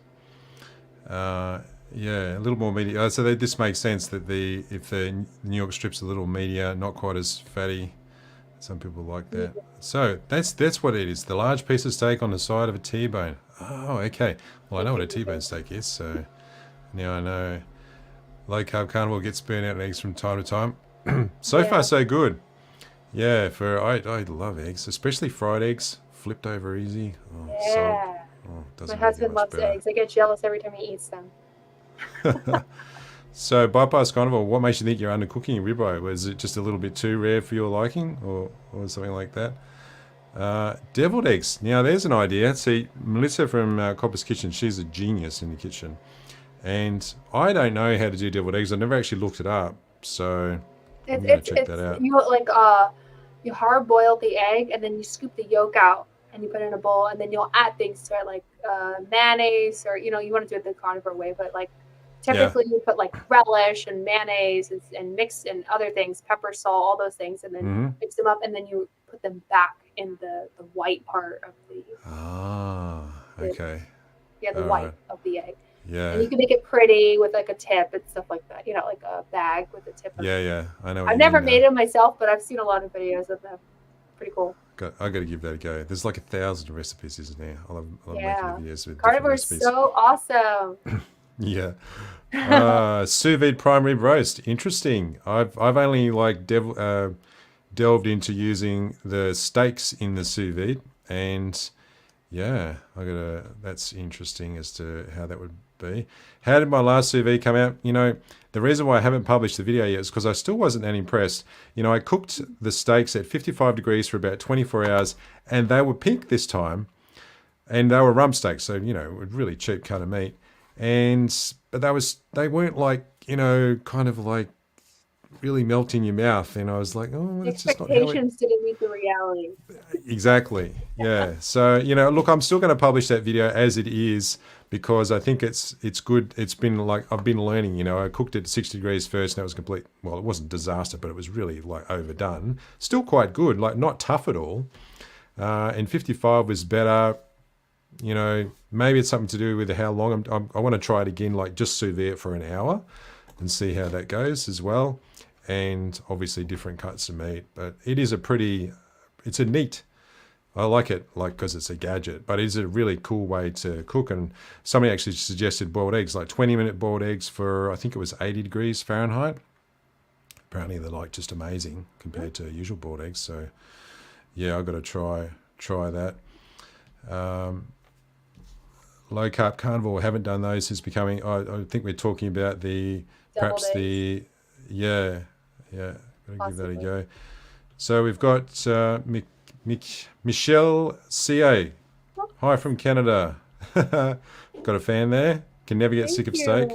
Speaker 1: Uh, yeah, a little more meaty. So this makes sense that if the New York strip's a little meatier, not quite as fatty. Some people like that. So that's what it is. The large piece of steak on the side of a T-bone. Oh, okay. Well, I know what a T-bone steak is, so now I know. Low carb carnivore gets burnt out in eggs from time to time. So far,
Speaker 2: Yeah.
Speaker 1: so good. Yeah, I love eggs, especially fried eggs, flipped over easy. Oh, salt.
Speaker 2: Yeah.
Speaker 1: Oh,
Speaker 2: My
Speaker 1: doesn't really get
Speaker 2: husband
Speaker 1: much
Speaker 2: loves
Speaker 1: better.
Speaker 2: eggs. I get jealous every time he eats them.
Speaker 1: So bypass carnivore. What makes you think you're undercooking your ribeye? Was it just a little bit too rare for your liking, or something like that? Deviled eggs. Now, there's an idea. See, Melissa from Copper's Kitchen, she's a genius in the kitchen. And I don't know how to do deviled eggs. I've never actually looked it up. So I'm going to check that out.
Speaker 2: You like you hard boil the egg and then you scoop the yolk out and you put it in a bowl and then you'll add things to it like mayonnaise or you want to do it the carnivore way, but like typically you put like relish and mayonnaise and mix and other things, pepper, salt, all those things, and then mix them up and then you put them back in the white part of the
Speaker 1: okay.
Speaker 2: The white of the egg.
Speaker 1: Yeah.
Speaker 2: And you can make it pretty with like a tip and stuff like that. Like a bag with a tip.
Speaker 1: Yeah. I know.
Speaker 2: I've never made it myself, but I've seen a lot of videos of them. Pretty cool.
Speaker 1: I got to give that a go. There's like 1,000 recipes, isn't there? I love making videos with
Speaker 2: Carnivore is so awesome.
Speaker 1: Yeah. Sous vide prime rib roast. Interesting. I've only like delved into using the steaks in the sous vide, and yeah, that's interesting as to how that would be. How did my last sous vide come out? The reason why I haven't published the video yet is because I still wasn't that impressed. I cooked the steaks at 55 degrees for about 24 hours, and they were pink this time, and they were rump steaks, so really cheap cut of meat. But they weren't like kind of like really melt in your mouth, and I was like, oh, that's just not how
Speaker 2: expectations didn't meet the reality.
Speaker 1: Exactly. Yeah. So look, I'm still going to publish that video as it is because I think it's good. It's been like I've been learning. I cooked it at 60 degrees first, and that was complete. Well, it wasn't disaster, but it was really like overdone. Still quite good, like not tough at all. And 55 was better. Maybe it's something to do with how long I want to try it again, like just sous vide it for an hour and see how that goes as well. And obviously different cuts of meat, but it's a neat, I like it, like, because it's a gadget, but it's a really cool way to cook. And somebody actually suggested boiled eggs, like 20-minute boiled eggs for, I think it was 80 degrees Fahrenheit. Apparently they're like just amazing compared to usual boiled eggs. So yeah, I've got to try that. Low carb carnivore, haven't done those since becoming, I think we're talking about yeah, gotta give that a go. So we've got Michelle CA. Hi from Canada. Got a fan there. Can never get sick of steak.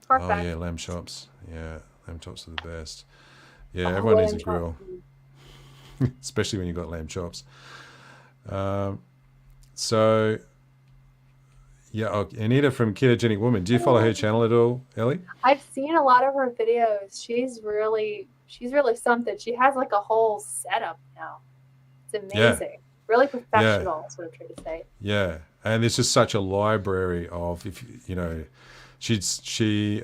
Speaker 2: Perfect.
Speaker 1: Yeah, lamb chops. Yeah, lamb chops are the best. Yeah, everyone needs a grill. Especially when you've got lamb chops. So yeah, Anita from Ketogenic Woman. Do you follow her channel at all, Ellie?
Speaker 2: I've seen a lot of her videos. She's really something. She has like a whole setup now. It's amazing. Really professional, is what I'm trying to say.
Speaker 1: Yeah. And there's just such a library of, I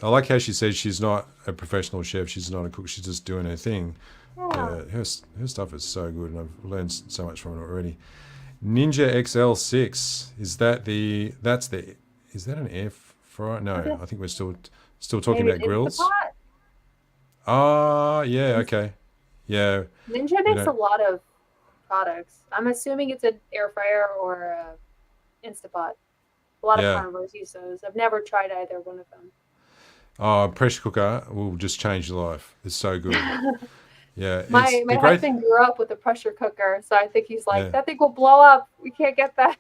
Speaker 1: like how she says she's not a professional chef. She's not a cook. She's just doing her thing.
Speaker 2: Yeah.
Speaker 1: Her stuff is so good, and I've learned so much from it already. Ninja XL6, is that an air fryer? No, I think we're still talking about grills.
Speaker 2: Instapot?
Speaker 1: Yeah, okay. Yeah.
Speaker 2: Ninja makes a lot of products. I'm assuming it's an air fryer or Instapot. A lot of carnivores use those. I've never tried either one of them.
Speaker 1: Oh, pressure cooker will just change your life. It's so good. Yeah,
Speaker 2: my husband grew up with a pressure cooker, so I think he's like, that thing will blow up. We can't get that.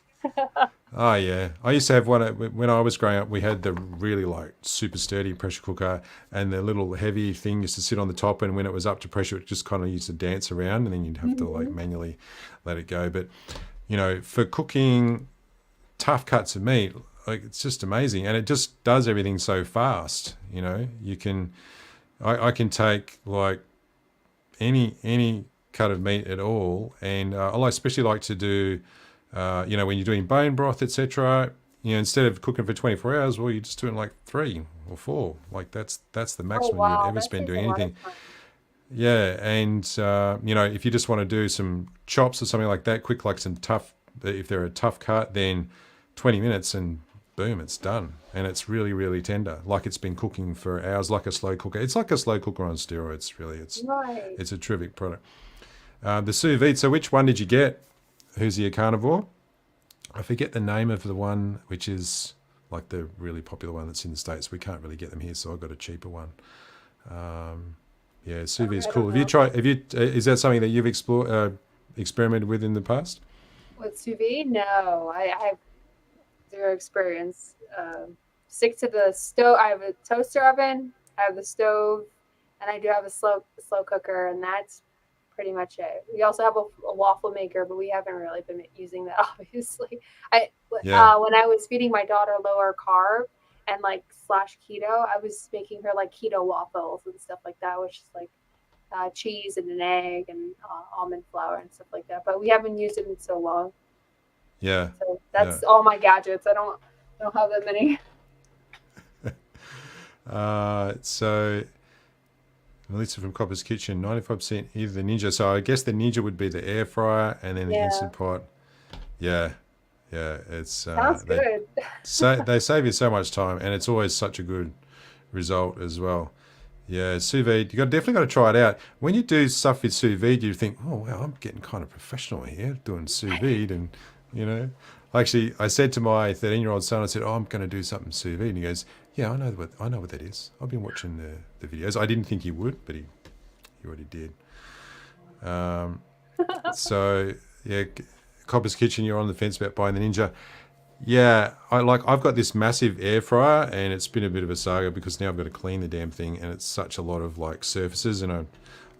Speaker 1: Oh yeah, I used to have one when I was growing up. We had the really like super sturdy pressure cooker, and the little heavy thing used to sit on the top. And when it was up to pressure, it just kind of used to dance around, and then you'd have to like manually let it go. But for cooking tough cuts of meat, like it's just amazing, and it just does everything so fast. You can, I can take like any cut of meat at all, and I especially like to do when you're doing bone broth, etc. Instead of cooking for 24 hours, well, you just do it in like 3 or 4. Like that's the maximum you'd ever spend doing anything. Yeah, and if you just want to do some chops or something like that quick, like some tough, if they're a tough cut, then 20 minutes and boom, it's done. And it's really, really tender, like it's been cooking for hours, like a slow cooker. It's like a slow cooker on steroids, really. It's a terrific product. The sous vide, so which one did you get? Who's your carnivore? I forget the name of the one, which is like the really popular one that's in the States. We can't really get them here, so I got a cheaper one. Yeah, sous vide is cool. Have you tried? Is that something that you've explored, experimented with in the past?
Speaker 2: With sous vide, no, I have zero experience. Stick to the stove. I have a toaster oven. I have the stove, and I do have a slow cooker, and that's pretty much it. We also have a waffle maker, but we haven't really been using that. Obviously, I
Speaker 1: Yeah,
Speaker 2: when I was feeding my daughter lower carb and like slash keto, I was making her like keto waffles and stuff like that, which is like cheese and an egg and almond flour and stuff like that. But we haven't used it in so long.
Speaker 1: yeah,
Speaker 2: So
Speaker 1: yeah.
Speaker 2: that's all my gadgets. I don't have that many.
Speaker 1: So Melissa from Copper's Kitchen, 95% either the Ninja. So I guess the Ninja would be the air fryer, and then the
Speaker 2: Yeah,
Speaker 1: Instant Pot. Yeah, yeah. It's
Speaker 2: sounds good.
Speaker 1: they save you so much time, and it's always such a good result as well. Yeah, sous vide. Definitely got to try it out. When you do stuff with sous vide, you think, oh wow, I'm getting kind of professional here doing sous vide, and you know, actually, I said to my 13-year-old son, I said, oh, I'm going to do something sous vide, and he goes, yeah, I know what that is. I've been watching the videos. I didn't think he would, but he already did. Um, so yeah, Copper's Kitchen. You're on the fence about buying the Ninja. Yeah, I've got this massive air fryer, and it's been a bit of a saga because now I've got to clean the damn thing, and it's such a lot of like surfaces, and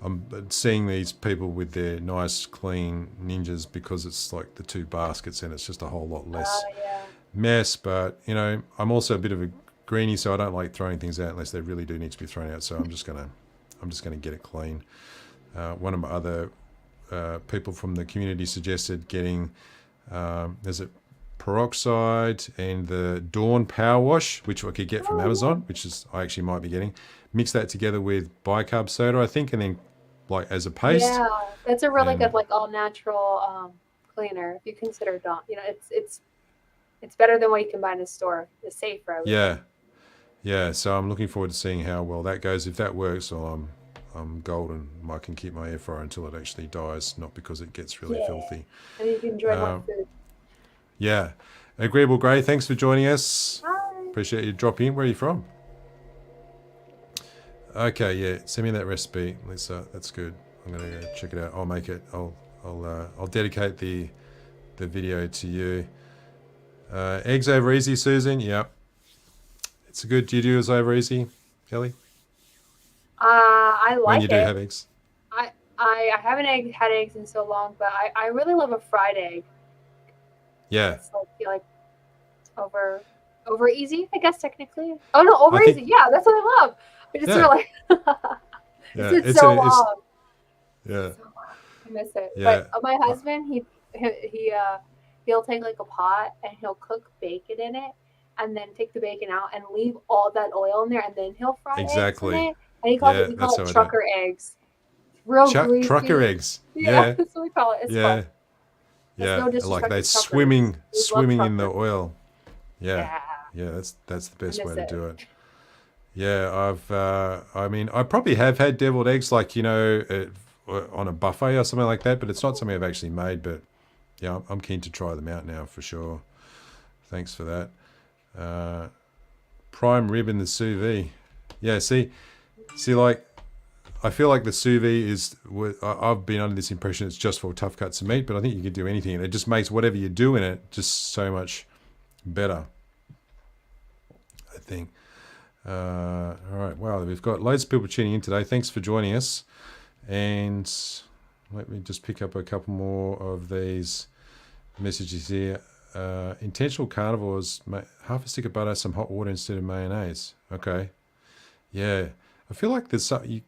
Speaker 1: I'm seeing these people with their nice clean Ninjas because it's like the two baskets, and it's just a whole lot less
Speaker 2: Yeah.
Speaker 1: mess. But I'm also a bit of a greenie, so I don't like throwing things out unless they really do need to be thrown out. So I'm just gonna get it clean. One of my other people from the community suggested getting there's a peroxide and the Dawn Power Wash, which I could get from Amazon, which is I actually might be getting. Mix that together with bicarb soda, I think, and then like as a paste.
Speaker 2: Yeah, that's a really good
Speaker 1: And
Speaker 2: like all natural cleaner. If you consider Dawn, it's better than what you can buy in the store. It's safer, I would
Speaker 1: yeah,
Speaker 2: think.
Speaker 1: yeah. So I'm looking forward to seeing how well that goes. If that works, well, I'm golden. I can keep my air fryer until it actually dies, not because it gets really
Speaker 2: Yeah,
Speaker 1: filthy.
Speaker 2: and you can enjoy more
Speaker 1: Um,
Speaker 2: food.
Speaker 1: yeah. Agreeable Gray, thanks for joining us.
Speaker 2: Bye.
Speaker 1: Appreciate you dropping in. Where are you from? Okay, yeah. Send me that recipe, Lisa. That's good. I'm gonna go check it out. I'll make it. I'll dedicate the video to you. Eggs over easy, Susan. Yep. It's a good. Do you do yours over easy, Ellie?
Speaker 2: I
Speaker 1: When you
Speaker 2: like
Speaker 1: do
Speaker 2: it.
Speaker 1: have eggs.
Speaker 2: I haven't had eggs in so long, but I really love a fried egg.
Speaker 1: Yeah.
Speaker 2: It's like feel like over easy, I guess technically. Oh no,
Speaker 1: I
Speaker 2: over easy.
Speaker 1: think.
Speaker 2: Yeah, that's what I love. I just
Speaker 1: Yeah.
Speaker 2: feel like it's
Speaker 1: Yeah.
Speaker 2: been so
Speaker 1: It's.
Speaker 2: long.
Speaker 1: Yeah.
Speaker 2: So I miss it.
Speaker 1: Yeah.
Speaker 2: But my husband, he'll take like a pot and he'll cook bacon in it, and then take the bacon out and leave all that oil in there, and then he'll fry eggs in
Speaker 1: Exactly.
Speaker 2: it. And
Speaker 1: Yeah.
Speaker 2: we call
Speaker 1: That's
Speaker 2: it
Speaker 1: how I do it.
Speaker 2: trucker eggs. Real
Speaker 1: Trucker
Speaker 2: greasy.
Speaker 1: eggs.
Speaker 2: Yeah,
Speaker 1: Yeah.
Speaker 2: that's what we call it. It's fun.
Speaker 1: Yeah.
Speaker 2: It's
Speaker 1: Yeah.
Speaker 2: no
Speaker 1: Like
Speaker 2: disrespect
Speaker 1: they
Speaker 2: to truckers. We love
Speaker 1: swimming in the
Speaker 2: truckers.
Speaker 1: oil. Yeah.
Speaker 2: Yeah,
Speaker 1: Yeah. That's the
Speaker 2: I
Speaker 1: best way
Speaker 2: miss
Speaker 1: to
Speaker 2: it.
Speaker 1: do it. Yeah, I mean, I probably have had deviled eggs, like on a buffet or something like that, but it's not something I've actually made. But yeah, I'm keen to try them out now for sure. Thanks for that. Prime rib in the sous vide. Yeah, like I feel like the sous vide is. I've been under this impression it's just for tough cuts of meat, but I think you could do anything, and it just makes whatever you do in it just so much better. I think. All right, wow, we've got loads of people tuning in today. Thanks for joining us. And let me just pick up a couple more of these messages here. Intentional carnivores, half a stick of butter, some hot water instead of mayonnaise. Okay. Yeah. I feel like there's some, you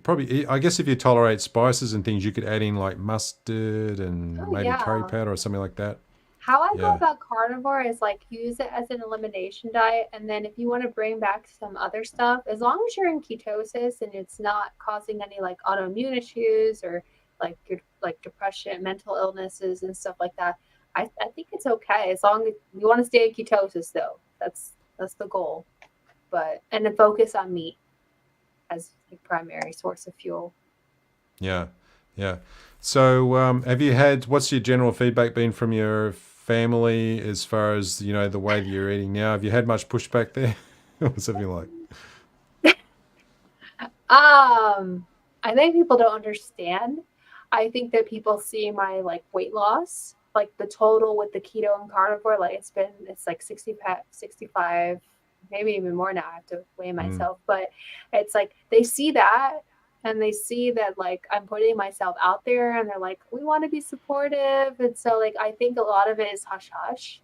Speaker 1: probably, I guess if you tolerate spices and things, you could add in like mustard and
Speaker 2: Oh
Speaker 1: maybe curry
Speaker 2: yeah.
Speaker 1: powder or something like that.
Speaker 2: How I go
Speaker 1: Yeah.
Speaker 2: about carnivore is like use it as an elimination diet, and then if you want to bring back some other stuff, as long as you're in ketosis and it's not causing any like autoimmune issues or like your like depression, mental illnesses and stuff like that, I think it's okay as long as you want to stay in ketosis though. That's the goal. But and then focus on meat as the primary source of fuel.
Speaker 1: Yeah. Yeah. So, what's your general feedback been from your family as far as, the way that you're eating now? Have you had much pushback there? Or something like,
Speaker 2: I think people don't understand. I think that people see my like weight loss, like the total with the keto and carnivore, like it's like 65, maybe even more now. I have to weigh
Speaker 1: Mm,
Speaker 2: myself, but it's like they see that and they see that like I'm putting myself out there and they're like, we want to be supportive. And so like I think a lot of it is hush hush.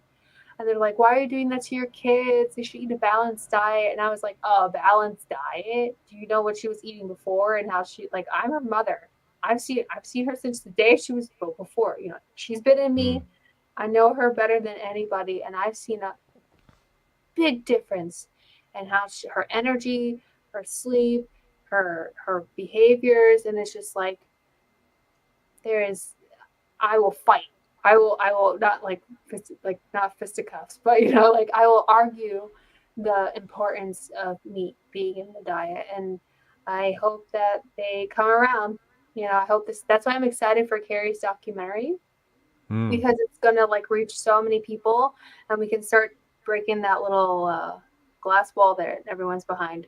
Speaker 2: And they're like, why are you doing that to your kids? They should eat a balanced diet. And I was like, oh, a balanced diet? Do you know what she was eating before and how she like I'm her mother. I've seen her since the day she was before, she's been in
Speaker 1: mm,
Speaker 2: me. I know her better than anybody, and I've seen a big difference in how her energy, her sleep, her behaviors, and it's just like there is I will fight. I will not like not fisticuffs, but like I will argue the importance of meat being in the diet, and I hope that they come around. I hope this. That's why I'm excited for Carrie's documentary
Speaker 1: mm.
Speaker 2: because it's gonna like reach so many people, and we can start breaking that little glass wall that everyone's behind.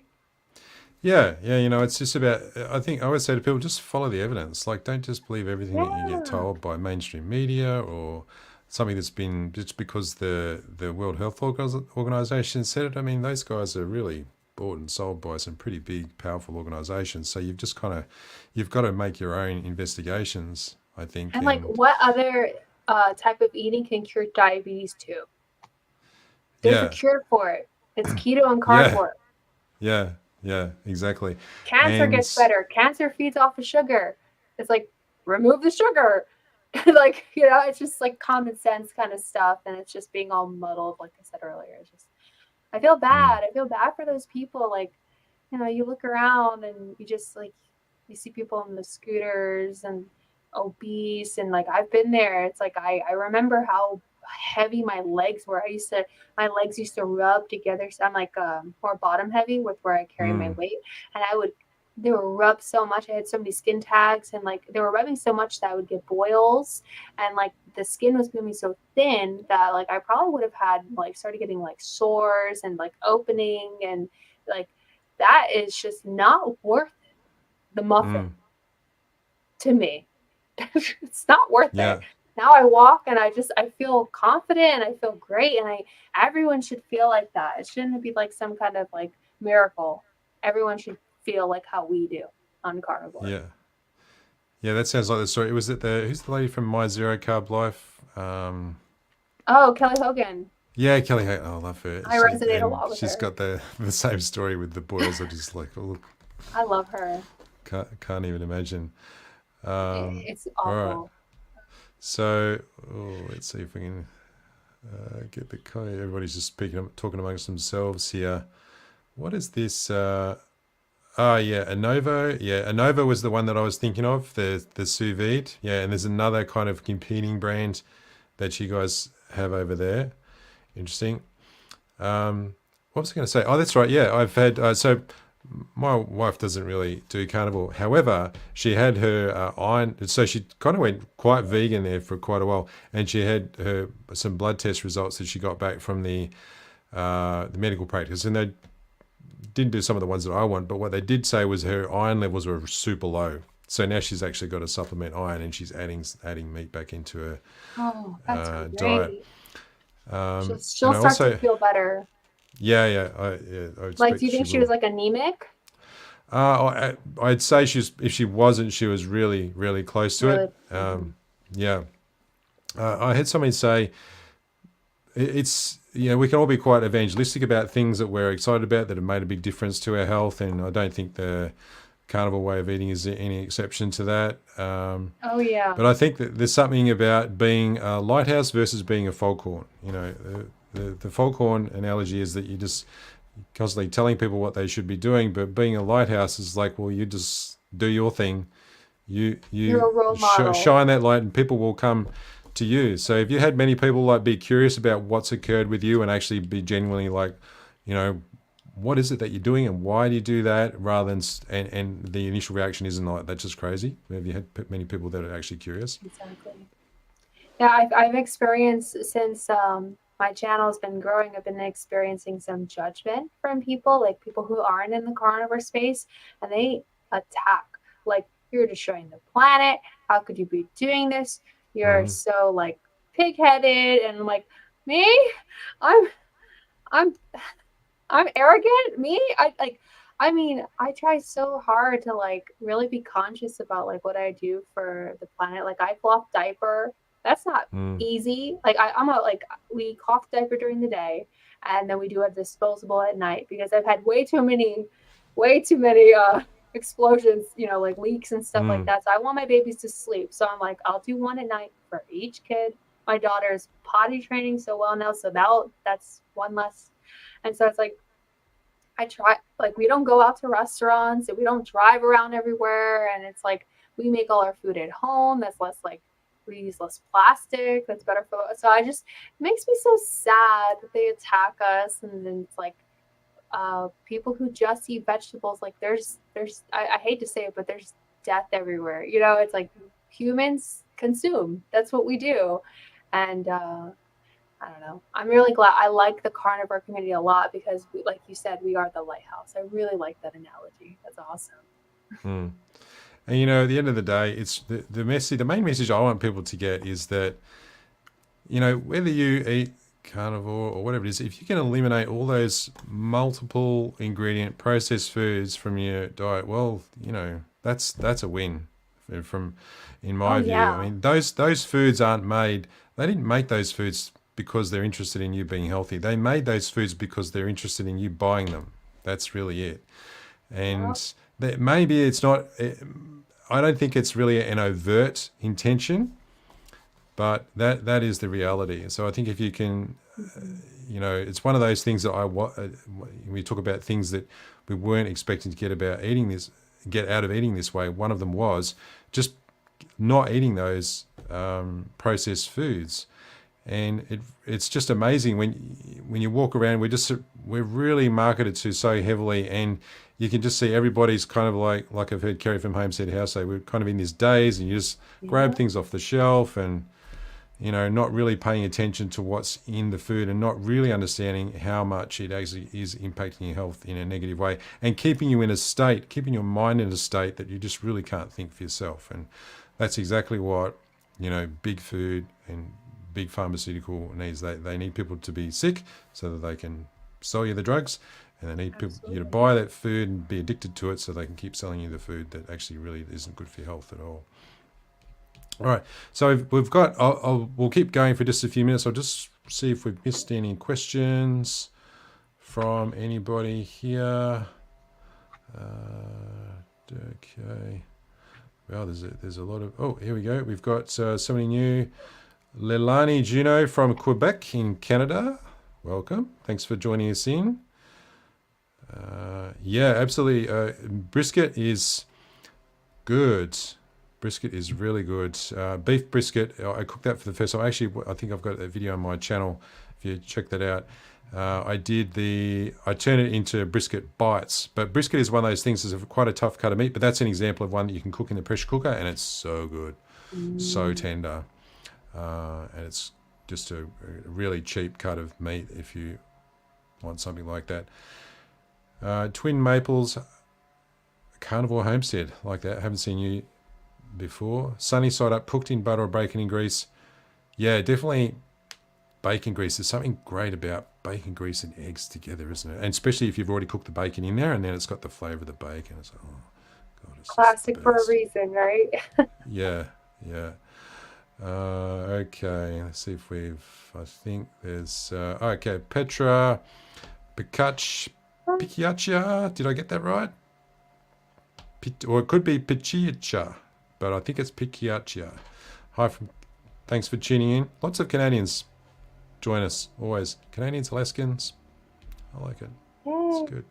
Speaker 1: Yeah, yeah, it's just about, I think I always say to people, just follow the evidence. Like, don't just believe everything that you get
Speaker 2: Yeah,
Speaker 1: told by mainstream media or something that's been just because the World Health Organization said it. I mean, those guys are really bought and sold by some pretty big, powerful organizations. So you've got to make your own investigations, I think.
Speaker 2: and like
Speaker 1: And
Speaker 2: what other type of eating can cure diabetes too? There's a
Speaker 1: yeah,
Speaker 2: cure for it. It's keto and
Speaker 1: yeah,
Speaker 2: carnivore.
Speaker 1: yeah, yeah, exactly.
Speaker 2: Cancer
Speaker 1: And
Speaker 2: gets better. Cancer feeds off of sugar. It's like remove the sugar. Like, it's just like common sense kind of stuff, and it's just being all muddled, like I said earlier. It's just I feel
Speaker 1: mm,
Speaker 2: bad. I feel bad for those people. Like, you look around and you just like you see people on the scooters and obese, and like I've been there. It's like I remember how heavy my legs were. My legs used to rub together. So I'm like more bottom heavy with where I carry my
Speaker 1: mm,
Speaker 2: weight, and they were rubbed so much. I had so many skin tags, and like they were rubbing so much that I would get boils, and like the skin was becoming so thin that like I probably would have had like started getting like sores and like opening, and like that is just not worth the muffin
Speaker 1: mm,
Speaker 2: to me. It's not worth it.
Speaker 1: yeah.
Speaker 2: Now I walk and I feel confident and I feel great, and I everyone should feel like that. It shouldn't be like some kind of like miracle. Everyone should feel like how we do on carnivore.
Speaker 1: Yeah. Yeah, that sounds like the story. Was it who's the lady from My Zero Carb Life?
Speaker 2: Oh, Kelly Hogan.
Speaker 1: Yeah, Kelly. Oh, I love her.
Speaker 2: I resonate a lot with
Speaker 1: She's
Speaker 2: her.
Speaker 1: got the same story with the boils. I just like, oh,
Speaker 2: I love her.
Speaker 1: can't even imagine. Um,
Speaker 2: It's
Speaker 1: all right.
Speaker 2: awful.
Speaker 1: So let's see if we can get the code. Everybody's just talking amongst themselves here. What is this? Oh yeah, Anovo. Yeah, Anovo was the one that I was thinking of. The sous vide. Yeah, and there's another kind of competing brand that you guys have over there. Interesting. What was I going to say? Oh, that's right. Yeah, I've had so my wife doesn't really do carnivore. However, she had her iron, so she kind of went quite vegan there for quite a while, and she had her some blood test results that she got back from the medical practice, and they didn't do some of the ones that I want, but what they did say was her iron levels were super low. So now she's actually got to supplement iron, and she's adding meat back into her
Speaker 2: Oh, that's
Speaker 1: diet.
Speaker 2: great.
Speaker 1: And
Speaker 2: She'll
Speaker 1: I
Speaker 2: start to
Speaker 1: also,
Speaker 2: feel better.
Speaker 1: I
Speaker 2: Like, do
Speaker 1: expect
Speaker 2: you
Speaker 1: she
Speaker 2: think she was
Speaker 1: will.
Speaker 2: like anemic?
Speaker 1: I'd say if she wasn't, she was really, really close to it.
Speaker 2: Really? Mhm.
Speaker 1: Yeah. I had somebody say it's, we can all be quite evangelistic about things that we're excited about that have made a big difference to our health. And I don't think the carnivore way of eating is any exception to that.
Speaker 2: Oh yeah.
Speaker 1: But I think that there's something about being a lighthouse versus being a foghorn. The foghorn analogy is that you just constantly telling people what they should be doing, but being a lighthouse is like, well, you just do your thing. You
Speaker 2: You're a role model.
Speaker 1: shine that light, and people will come to you. So if you had many people like be curious about what's occurred with you and actually be genuinely like, you know, what is it that you're doing and why do you do that, rather than and the initial reaction isn't like that's just crazy. Have you had many people that are actually curious?
Speaker 2: Exactly. Yeah, I've experienced since my channel's been growing, I've been experiencing some judgment from people, like people who aren't in the carnivore space, and they attack. Like you're destroying the planet. How could you be doing this? You're
Speaker 1: Mm-hmm.
Speaker 2: so like pig-headed. And I'm like, me? I'm I'm I'm arrogant. Me? I mean, I try so hard to like really be conscious about like what I do for the planet. Like I cloth diaper. That's not
Speaker 1: Mm.
Speaker 2: easy. Like I'm a like we cloth diaper during the day and then we do a disposable at night because I've had way too many explosions, you know, like leaks and stuff like
Speaker 1: Mm.
Speaker 2: that. So I want my babies to sleep. So I'm like, I'll do one at night for each kid. My daughter's potty training so well now, so that's one less. And so it's like I try, like, we don't go out to restaurants and we don't drive around everywhere. And it's like, we make all our food at home. That's less like, we use less plastic. That's better for, so I just, it makes me so sad that they attack us. And then it's like, people who just eat vegetables, like, I hate to say it, but there's death everywhere. You know, it's like humans consume. That's what we do. And, I don't know. I'm really glad. I like the carnivore community a lot because, like you said, we are the lighthouse. I really like that analogy. That's awesome.
Speaker 1: Mm. And at the end of the day, it's the message. The main message I want people to get is that whether you eat carnivore or whatever it is, if you can eliminate all those multiple ingredient processed foods from your diet, well, that's a win. From in
Speaker 2: Oh
Speaker 1: my view, I
Speaker 2: yeah.
Speaker 1: mean those foods aren't made. They didn't make those foods because they're interested in you being healthy. They made those foods because they're interested in you buying them. That's really it.
Speaker 2: Yeah.
Speaker 1: And that maybe it's not. I don't think it's really an overt intention, but that is the reality. So I think if you can,
Speaker 2: Mhm.
Speaker 1: it's one of those things that we talk about things that we weren't expecting to get out of eating this way. One of them was just not eating those processed foods, and it's just amazing when you walk around. We're really marketed to so heavily, and you can just see everybody's kind of like I've heard Kerry from Homestead House say, we're kind of in this daze, and you just grab
Speaker 2: Yeah.
Speaker 1: things off the shelf and not really paying attention to what's in the food and not really understanding how much it actually is impacting your health in a negative way and keeping your mind in a state that you just really can't think for yourself. And that's exactly what, big food and big pharmaceutical needs. They need people to be sick so that they can sell you the drugs, and they need you to
Speaker 2: Absolutely.
Speaker 1: buy that food and be addicted to it so they can keep selling you the food that actually really isn't good for your health at all. All right, so we've got. We'll keep going for just a few minutes. I'll just see if we've missed any questions from anybody here. Okay. Well, there's a lot of. Oh, here we go. We've got somebody new, Leilani Juno from Quebec in Canada. Welcome. Thanks for joining us in. Yeah, absolutely. Brisket is good. Brisket is really good. Beef brisket, I cooked that for the first time. Actually, I think I've got a video on my channel. If you check that out, I turned it into brisket bites. But brisket is one of those things that's quite a tough cut of meat. But that's an example of one that you can cook in the pressure cooker, and it's so good, so
Speaker 2: Mm.
Speaker 1: tender, and it's just a really cheap cut of meat if you want something like that. Twin Maples, Carnivore Homestead, like that. Haven't seen you before. Sunny side up, cooked in butter or bacon and grease. Yeah, definitely bacon grease. There's something great about bacon grease and eggs together, isn't it? And especially if you've already cooked the bacon in there and then it's got the flavour of the bacon. It's like, oh, God, it's just the
Speaker 2: Classic for a
Speaker 1: best.
Speaker 2: reason, right?
Speaker 1: Yeah, yeah. Okay, let's see if I think there's, okay, Petra Picchiaccia. Did I get that right? Or it could be Picchiaccia, but I think it's Picchiaccia. Thanks for tuning in. Lots of Canadians join us, always. Canadians, Alaskans. I like it. It's
Speaker 2: Yay.
Speaker 1: good.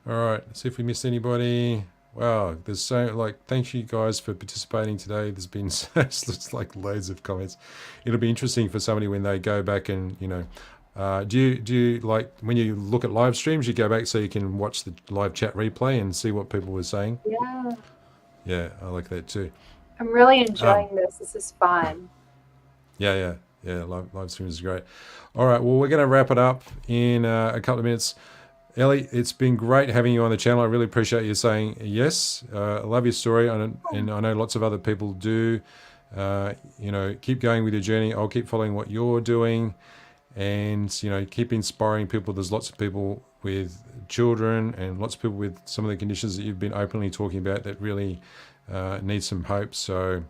Speaker 1: All right, let's see if we missed anybody. Wow, there's thank you guys for participating today. There's been looks like loads of comments. It'll be interesting for somebody when they go back and, do you like when you look at live streams, you go back so you can watch the live chat replay and see what people were saying?
Speaker 2: Yeah.
Speaker 1: Yeah, I like that too.
Speaker 2: I'm really
Speaker 1: Um,
Speaker 2: enjoying this. This is fun.
Speaker 1: yeah. Live stream is great. All right, well, we're going to wrap it up in a couple of minutes. Ellie, it's been great having you on the channel. I really appreciate you saying yes. I love your story, and I know lots of other people do. Keep going with your journey. I'll keep following what you're doing, and keep inspiring people. There's lots of people with children and lots of people with some of the conditions that you've been openly talking about that really need some hope. So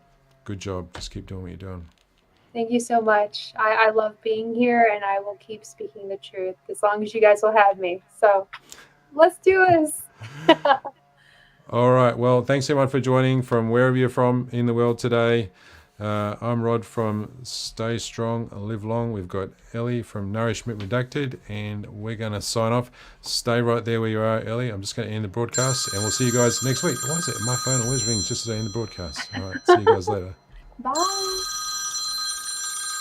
Speaker 1: good job. Just keep doing what you're doing.
Speaker 2: Thank you so much. I love being here, and I will keep speaking the truth as long as you guys will have me. So let's do this.
Speaker 1: All right. Well, thanks everyone for joining from wherever you're from in the world today. I'm Rod from Stay Strong, Live Long. We've got Ellie from Nourishment Redacted, and we're going to sign off. Stay right there where you are, Ellie. I'm just going to end the broadcast, and we'll see you guys next week. Why is it my phone always rings just as I end the broadcast? All right. See you guys later.
Speaker 2: Bye.